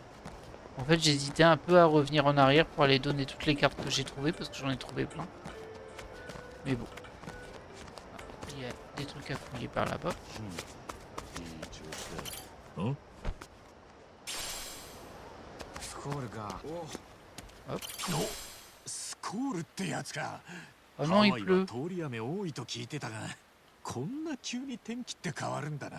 En fait, j'hésitais un peu à revenir en arrière pour aller donner toutes les cartes que j'ai trouvées parce que j'en ai trouvé plein. Mais bon. Il y a des trucs à fouiller par là-bas. んスコールか。スコールってやつか。 Oh ハ non, ワ il イは pleut. 通り雨多いと聞いてたが、こんな急に天気って変わるんだな。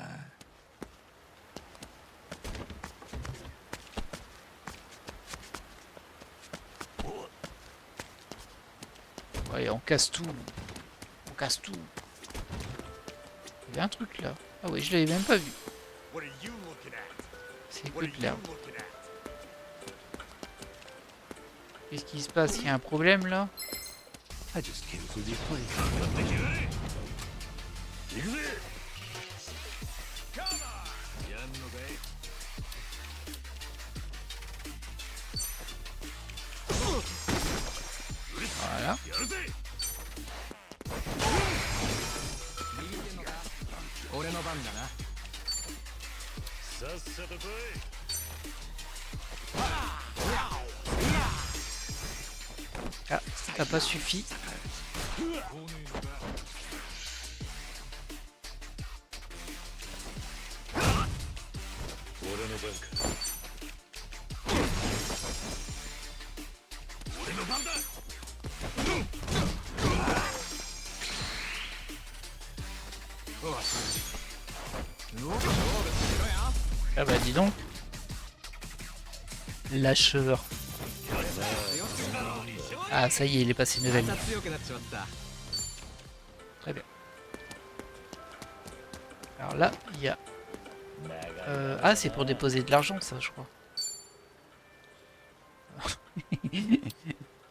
Ouais, on casse tout. On casse tout. Il y a un truc là. Ah oui, je l'avais même pas vu. C'est que de l'herbe. Qu'est-ce qui se passe? Il y a un problème là? Voilà. 俺の番だな。さっさと来い。 Ah, ça n'a pas suffi. Ah bah dis donc. Lâcheur. Ah ça y est, il est passé level. また強くなっちまった。 Très bien. Alors là, il y a... Ah, c'est pour déposer de l'argent, ça, je crois.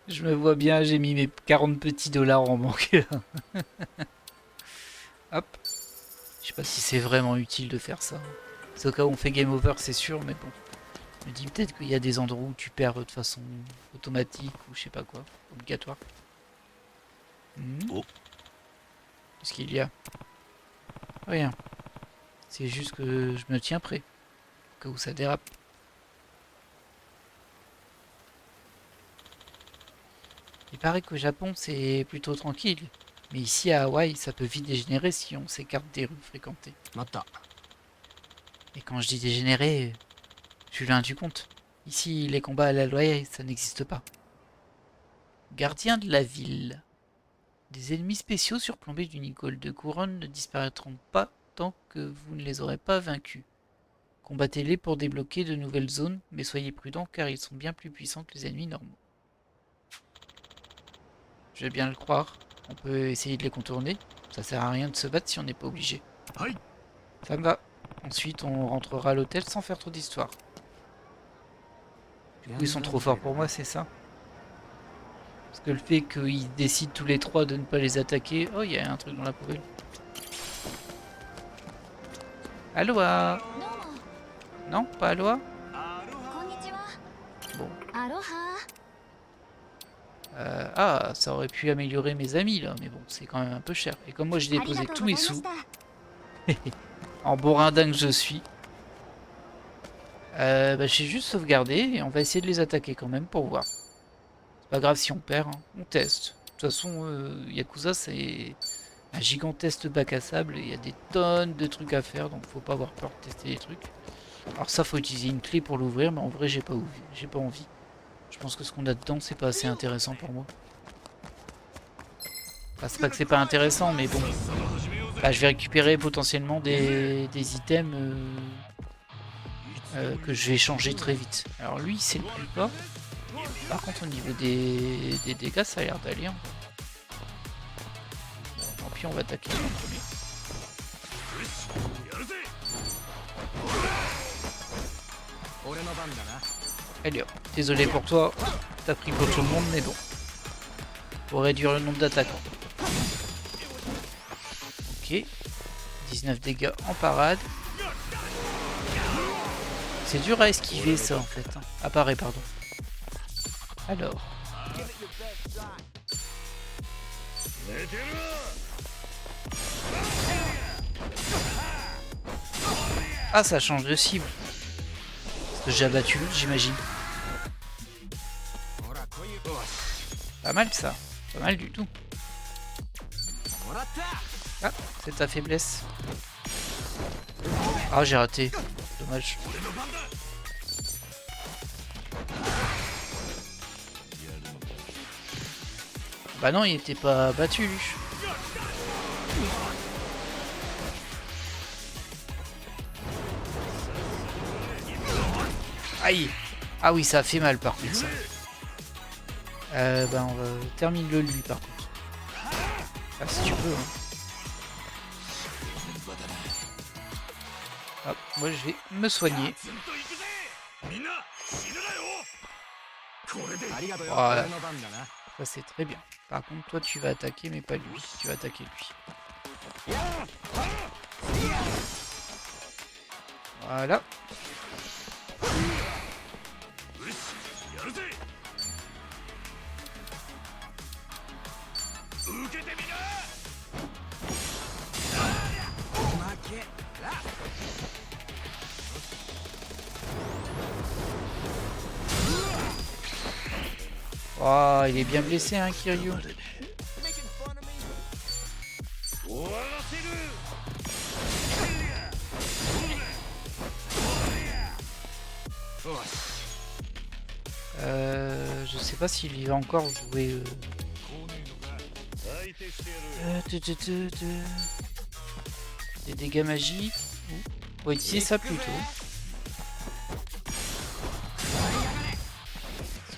Je me vois bien, j'ai mis mes 40 petits dollars en banque. Hop. Je sais pas si c'est vraiment utile de faire ça. C'est au cas où on fait game over, c'est sûr, mais bon. Je me dis peut-être qu'il y a des endroits où tu perds de façon automatique ou je sais pas quoi, obligatoire. Oh. Qu'est-ce qu'il y a? Rien. C'est juste que je me tiens prêt. Au cas où ça dérape. Il paraît qu'au Japon c'est plutôt tranquille. Mais ici à Hawaï, ça peut vite dégénérer si on s'écarte des rues fréquentées. 待った。 Et quand je dis dégénérer, je suis loin du compte. Ici, les combats à la loyale, ça n'existe pas. Gardien de la ville. Des ennemis spéciaux surplombés d'une icône de couronne ne disparaîtront pas tant que vous ne les aurez pas vaincus. Combattez-les pour débloquer de nouvelles zones, mais soyez prudents car ils sont bien plus puissants que les ennemis normaux. Je vais bien le croire. On peut essayer de les contourner. Ça sert à rien de se battre si on n'est pas obligé. Aïe. Ça me va. Ensuite, on rentrera à l'hôtel sans faire trop d'histoire. Du coup, ils sont trop forts pour moi, c'est ça? Parce que le fait qu'ils décident tous les trois de ne pas les attaquer... Oh, il y a un truc dans la poubelle. Aloha. Non, pas Aloha? Bon. Ah, ça aurait pu améliorer mes amis, là. Mais bon, c'est quand même un peu cher. Et comme moi, j'ai déposé tous mes sous... en bourrindin que je suis... j'ai juste sauvegardé et on va essayer de les attaquer quand même pour voir. C'est pas grave si on perd, hein. On teste. De toute façon, Yakuza c'est un gigantesque bac à sable et il y a des tonnes de trucs à faire donc faut pas avoir peur de tester les trucs. Alors ça faut utiliser une clé pour l'ouvrir mais en vrai j'ai pas envie. Je pense que ce qu'on a dedans c'est pas assez intéressant pour moi. Enfin, c'est pas que c'est pas intéressant mais bon. Bah, je vais récupérer potentiellement des items que je vais changer très vite. Alors lui c'est le plus bas. Par contre au niveau des dégâts ça a l'air d'aller. Hein. Bon, tant pis on va attaquer en premier. Allez hop, désolé pour toi, t'as pris pour tout le monde mais bon. Pour réduire le nombre d'attaquants. Ok. 19 dégâts en parade. C'est dur à esquiver ça en fait. Hein. Apparaît, pardon. Alors. Ah, ça change de cible. Parce que j'ai abattu l'autre, j'imagine. Pas mal ça. Pas mal du tout. Ah, c'est ta faiblesse. Ah, j'ai raté. Dommage. Bah non, il était pas battu, lui. Aïe. Ah oui, ça a fait mal par contre ça. Bah on va terminer le lui par contre. Ah si tu peux. Hein. Hop, moi je vais me soigner. Voilà. Ça c'est très bien. Par contre toi tu vas attaquer mais pas lui. Tu vas attaquer lui. Voilà. Oh, il est bien blessé, hein, Kiryu. Je sais pas s'il va encore jouer. Des dégâts magiques. On va utiliser ça plutôt.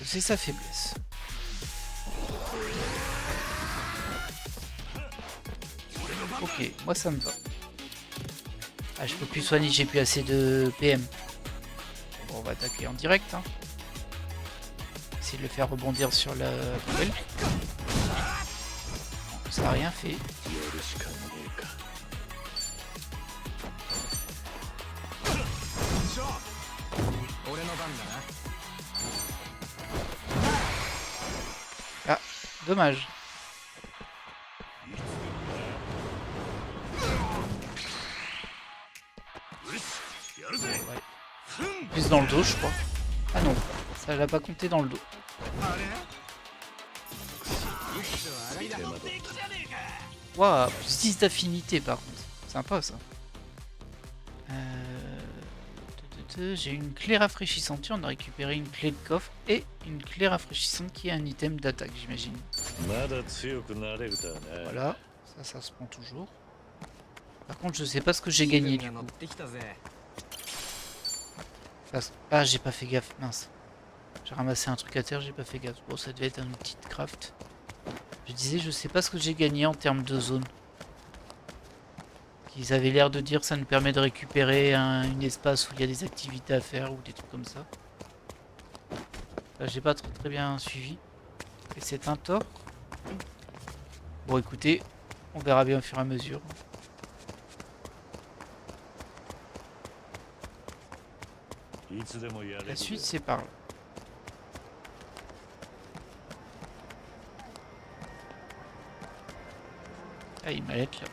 C'est sa faiblesse. Ok, moi ça me va. Ah, je peux plus soigner, j'ai plus assez de PM. Bon, on va attaquer en direct. Hein. Essayer de le faire rebondir sur la poubelle. Ça a rien fait. Ah, dommage. Ouais. Plus dans le dos, je crois. Ah non, ça l'a pas compté dans le dos. Waouh, plus 10 d'affinité par contre. Sympa ça. J'ai une clé rafraîchissante. On a récupéré une clé de coffre et une clé rafraîchissante qui est un item d'attaque, j'imagine. Voilà, ça se prend toujours. Par contre, je sais pas ce que j'ai gagné du coup. Ah, j'ai pas fait gaffe, mince. J'ai ramassé un truc à terre, j'ai pas fait gaffe. Bon, ça devait être un outil de craft. Je disais, je sais pas ce que j'ai gagné en termes de zone. Ils avaient l'air de dire que ça nous permet de récupérer un espace où il y a des activités à faire ou des trucs comme ça. Là, j'ai pas très bien suivi. Et c'est un tort. Bon, écoutez, on verra bien au fur et à mesure. La suite, c'est par là. Ah, une mallette là.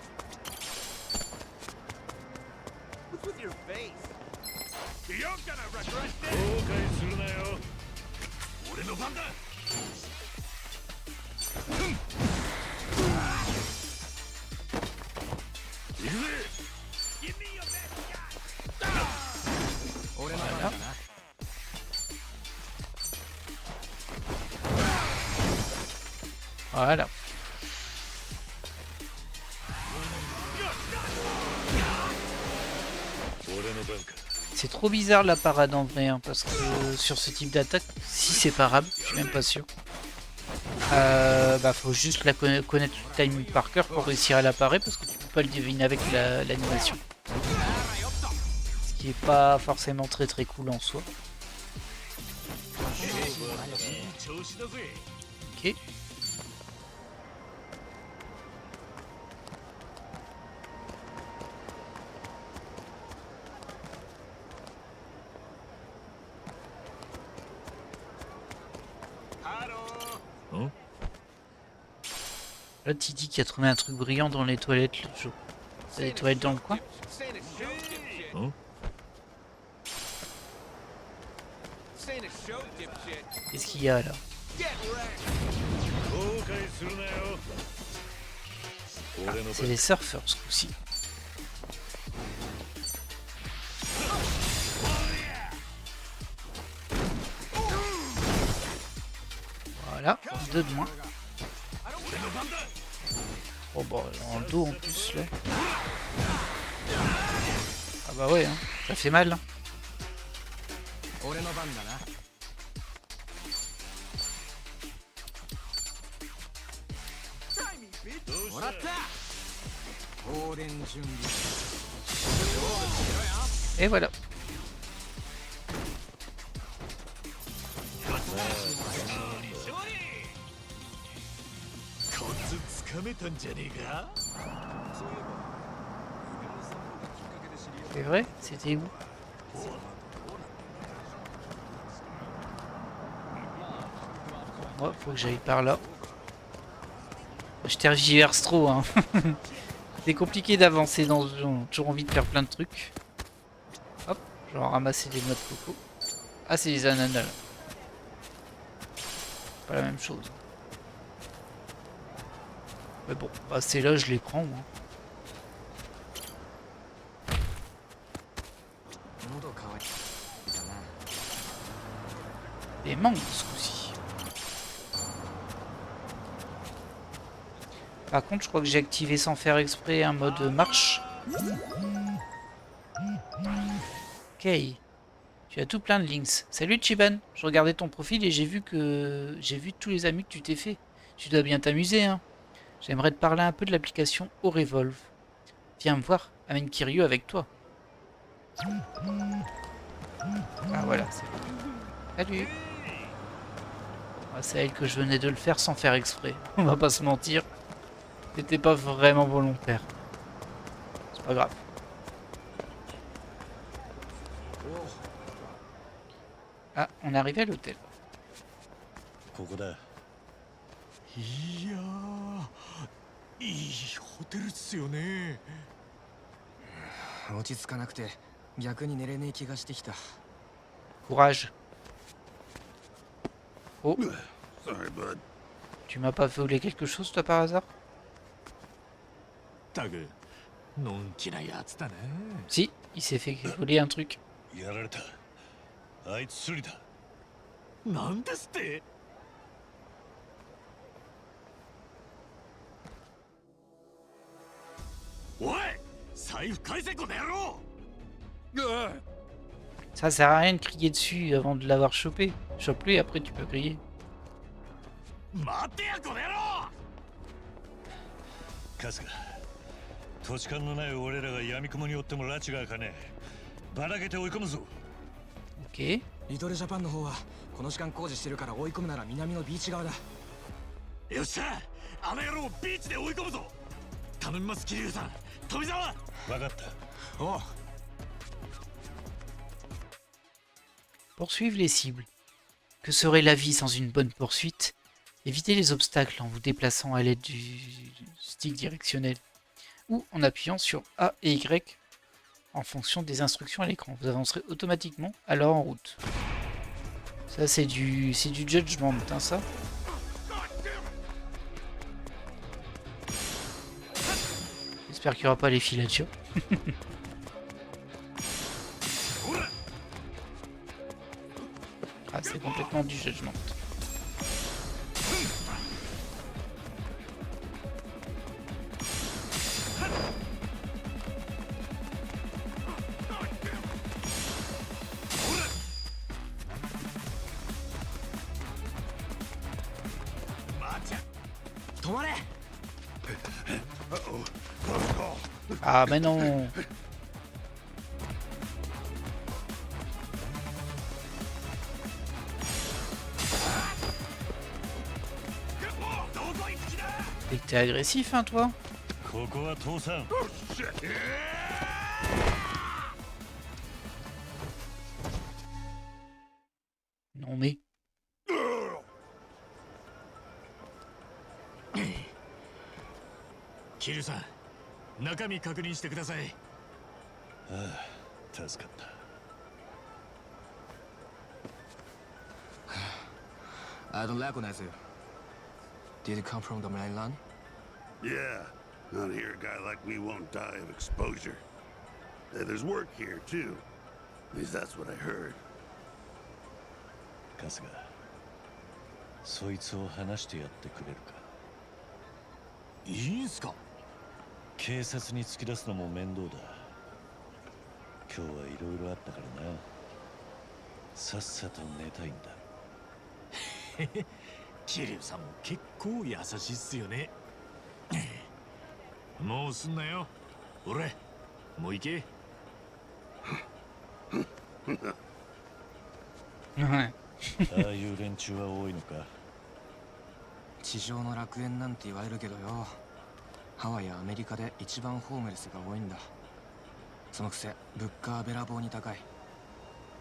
Voilà. Voilà. C'est trop bizarre la parade en vrai, hein, parce que sur ce type d'attaque, si c'est parable, je suis même pas sûr. Bah faut juste la connaître le timing par cœur pour réussir à la parer, parce que tu peux pas le deviner avec l'animation. Ce qui est pas forcément très cool en soi. Ok. Là, tu dis qu'il a trouvé un truc brillant dans les toilettes l'autre jour. T'as des toilettes dans le coin? Hein? Qu'est-ce qu'il y a là? 後悔するなよ。俺の C'est les surfeurs ce coup-ci. Voilà, deux de moins. Oh bah, dans le dos en plus là. Ah bah ouais, hein. Ça fait mal. Hein. 俺の番だな。もらった。放電準備。 Et voilà. コツつかめたんじゃねえか。 C'est vrai? C'était où? Ouais, faut que j'aille par là. Je tergiverse trop, hein. C'est compliqué d'avancer dans ce jeu. On a toujours envie de faire plein de trucs. Hop, je vais en ramasser des noix de coco. Ah, c'est les ananas là. Pas la même chose. Mais bon, bah, c'est là, je les prends, moi. 喉乾いたな。 Des mangues ce coup-ci. Par contre, je crois que j'ai activé sans faire exprès un mode marche. Ok. Tu as tout plein de links. Salut Chiban. Je regardais ton profil et j'ai vu tous les amis que tu t'es fait. Tu dois bien t'amuser, hein. J'aimerais te parler un peu de l'application Orevolve. Viens me voir, amène Kiryu avec toi. Ah voilà, c'est bon. Salut. Ah, c'est elle que je venais de le faire sans faire exprès. On va pas se mentir. C'était pas vraiment volontaire. C'est pas grave. Ah, on est arrivé à l'hôtel. ここだ。いやー、いいホテルっすよね。落ち着かなくて逆に寝れねえ気がしてきた。 Courage. Oh, tu m'as pas volé quelque chose toi par hasard? タグ、のんきなやつだね。 Si, il s'est fait voler un truc. やられた。あいつスリだ。なんですって。おい、財布返せこの野郎。 Ça sert à rien de crier dessus avant de l'avoir chopé. Chope-le et après tu peux crier. 待てやこの野郎。カスカ。土地勘のない俺らが闇雲に追っても拉致が開かねえ。ばらけて追い込むぞ。 Ok. リトルジャパンの方はこの時間工事してるから追い込むなら南のビーチ側だ。よっしゃ、あの野郎をビーチで追い込むぞ。頼みます桐生さん、富澤。分かった。おう。 Poursuivre les cibles. Que serait la vie sans une bonne poursuite? Évitez les obstacles en vous déplaçant à l'aide du stick directionnel ou en appuyant sur A et Y en fonction des instructions à l'écran. Vous avancerez automatiquement alors en route. Ça c'est du judgment, hein, ça. J'espère qu'il n'y aura pas les filatures. Ah, c'est complètement du judgment. Ah, mais non. Et que t'es agressif, hein, toi? ここは父さん。 Non mais... キリュウさん、中身確認してください。ああ、助かった。I don't recognize you. Did you come from the mainland? Yeah, out here a guy like me won't die of exposure. There's work here too. At least that's what I heard. 春日、そいつを話してやってくれるか。いいんすか？警察に突き出すのも面倒だ。今日はいろいろあったからな。さっさと寝たいんだ。キリュウさんも結構優しいっすよね。もうすんなよ。俺、もう行け。Ouais. ああいう連中は多いのか。地上の楽園なんて言われるけどよ、ハワイやアメリカで一番ホームレスが多いんだ。そのくせ物価はべらぼうに高い。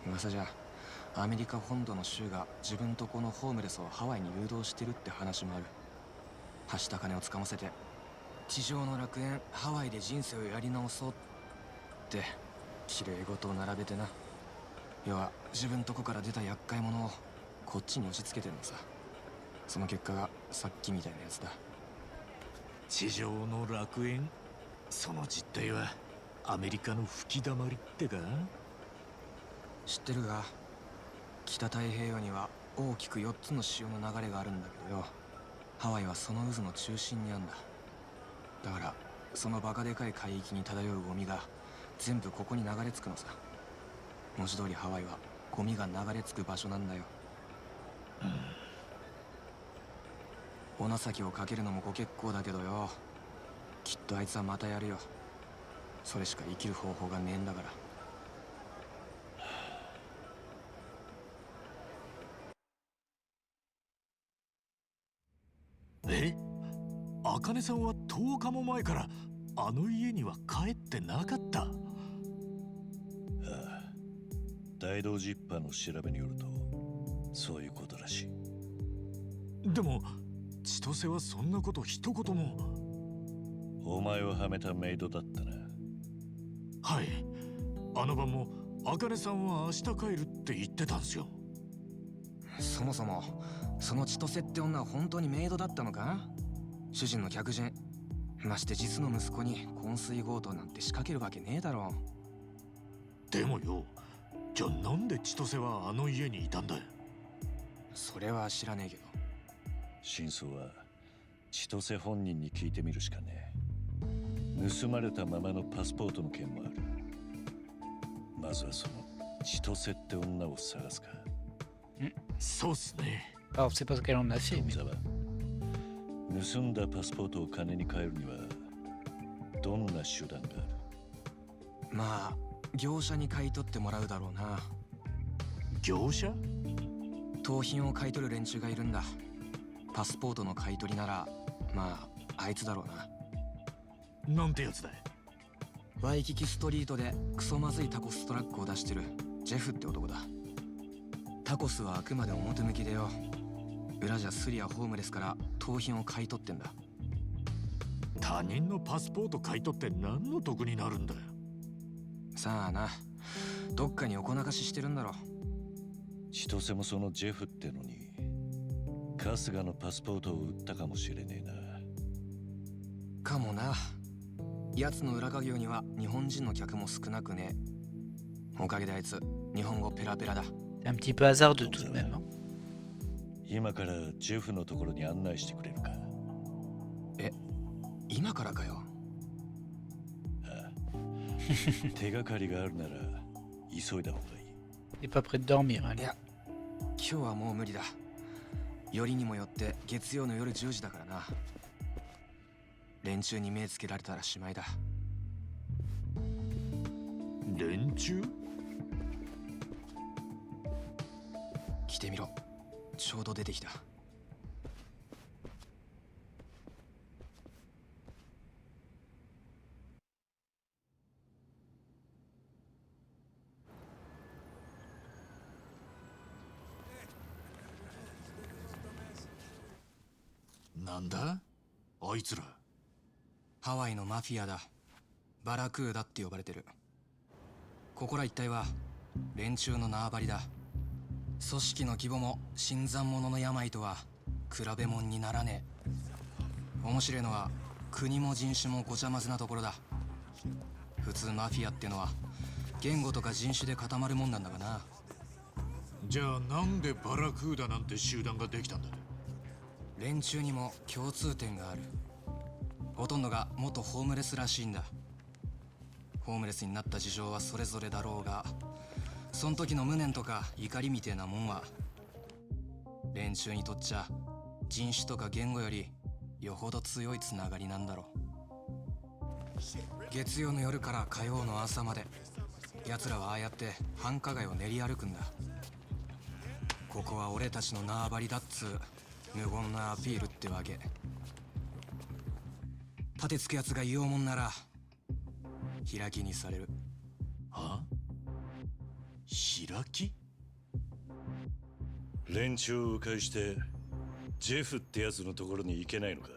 噂じゃアメリカ本土の州が自分とこのホームレスをハワイに誘導してるって話もある。はした金をつかませて地上の楽園ハワイで人生をやり直そうって綺麗事を並べてな。要は自分とこから出た厄介者をこっちに押し付けてんのさ。その結果がさっきみたいなやつだ。地上の楽園、その実態はアメリカの吹き溜まりってか？知ってるが、北太平洋には大きく4つの潮の流れがあるんだけどよ、ハワイはその渦の中心にあんだ。だからそのバカでかい海域に漂うゴミが全部ここに流れ着くのさ。文字通りハワイはゴミが流れ着く場所なんだよ。お情けをかけるのもご結構だけどよ、きっとあいつはまたやるよ。それしか生きる方法がねえんだから。え？茜さんは10日も前からあの家には帰ってなかった？ああ、大道ジッパーの調べによるとそういうことらしい。でも千歳はそんなこと一言も。お前をはめたメイドだったな。はい、あの晩も茜さんは明日帰るって言ってたんすよ。そもそもその千歳って女は本当にメイドだったのか？主人の客人、まして実の息子に昏睡強盗なんて仕掛けるわけねえだろ。でもよ、じゃあなんで千歳はあの家にいたんだよ？それは知らねえけど。真相は千歳本人に聞いてみるしかねえ。盗まれたままのパスポートの件もある。まずはその千歳って女を探すか。そうっすね。Alors, c'est pas ce qu'elle en a fait, 富 mais 澤、盗んだパスポートを金に換えるにはどんな手段がある？まあ業者に買い取ってもらうだろうな。業者？盗品を買い取る連中がいるんだ。パスポートの買い取りならまああいつだろうな。なんてやつだい？ワイキキストリートでクソまずいタコストラックを出してるジェフって男だ。タコスはあくまで表向きでよ、裏じゃスリやホームレスから盗品を買い取ってんだ。他人のパスポート買い取って何の得になるんだよ？さあな、どっかに横流ししてるんだろ。千歳もそのジェフってのに春日のパスポートを売ったかもしれねえな。かもな。奴の裏稼業には日本人の客も少なくねえ。おかげであいつ日本語ペラペラだ。c'est un petit peu hasardeux tout de même. Hein. 今からジェフのところに案内してくれるか？今からかよ。手がかりがあるなら急いだ方がいい。Il est pas prêt de dormir, hein, い lui. や、今日はもう無理だ。よりにもよって月曜の夜10時だからな。連中に目つけられたらしまいだ。連中？来てみろ。ちょうど出てきた。なんだあいつら？ハワイのマフィアだ。バラクーダって呼ばれてる。ここら一帯は連中の縄張りだ。組織の規模も新参者の病とは比べ物にならねえ。面白いのは国も人種もごちゃ混ぜなところだ。普通マフィアってのは言語とか人種で固まるもんなんだがな。じゃあなんでバラクーダなんて集団ができたんだ？連中にも共通点がある。ほとんどが元ホームレスらしいんだ。ホームレスになった事情はそれぞれだろうが、そん時の無念とか怒りみてえなもんは連中にとっちゃ人種とか言語よりよほど強いつながりなんだろう。月曜の夜から火曜の朝まで奴らはああやって繁華街を練り歩くんだ。ここは俺たちの縄張りだっつう無言なアピールってわけ。立てつく奴が言おうもんなら開きにされる。は？開き？連中を迂回してジェフってやつのところに行けないのか？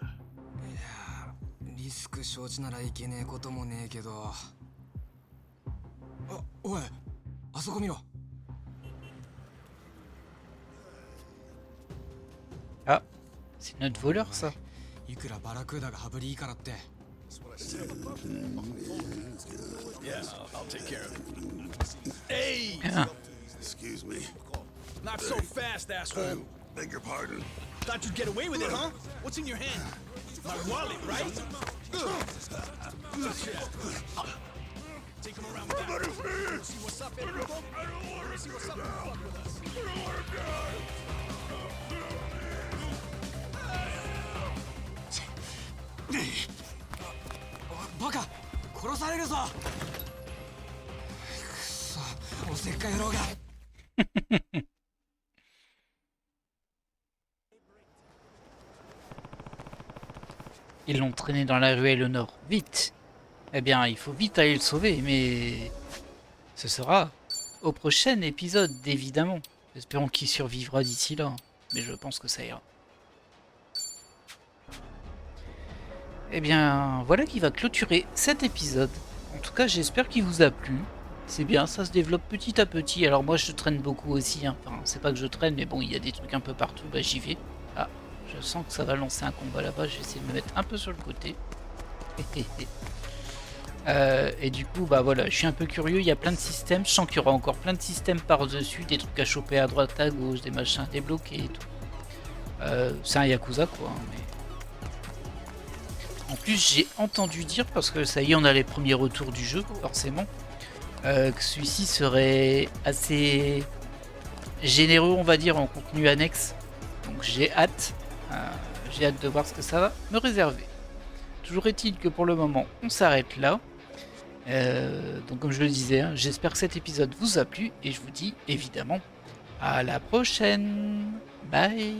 リスク承知ならいけねえこともねえけど。おい、あそこ見ろ。Ah, c'est notre voleur ça. いくらバラクーダが羽振りいいからって。 Ah, Excuse me. Not so fast, asshole. Beg your pardon. Thought you'd get away with it, huh? What's in your hand? My wallet, right? Take him around with that. See what's up, Enrico? See what's up and fuck with us. バカ、殺されるぞ。くそ、おせっかい野郎が。ils l'ont traîné dans la ruelle au nord. Vite! Eh bien, il faut vite aller le sauver, mais ce sera au prochain épisode, évidemment. Espérons qu'il survivra d'ici là, mais je pense que ça ira. Eh bien, voilà qui va clôturer cet épisode. En tout cas, j'espère qu'il vous a plu. C'est bien, ça se développe petit à petit. Alors moi, je traîne beaucoup aussi. Hein. Enfin, c'est pas que je traîne, mais bon, il y a des trucs un peu partout. Bah, j'y vais. Ah, je sens que ça va lancer un combat là-bas. Je vais essayer de me mettre un peu sur le côté. Et du coup, bah voilà, je suis un peu curieux. Il y a plein de systèmes. Je sens qu'il y aura encore plein de systèmes par-dessus. Des trucs à choper à droite, à gauche, des machins à débloquer et tout. C'est un Yakuza, quoi. Hein, mais... En plus, j'ai entendu dire, parce que ça y est, on a les premiers retours du jeu, forcément, que celui-ci serait assez généreux, on va dire, en contenu annexe. Donc j'ai hâte de voir ce que ça va me réserver. Toujours est-il que pour le moment, on s'arrête là. Donc comme je le disais, hein, j'espère que cet épisode vous a plu, et je vous dis évidemment à la prochaine. Bye.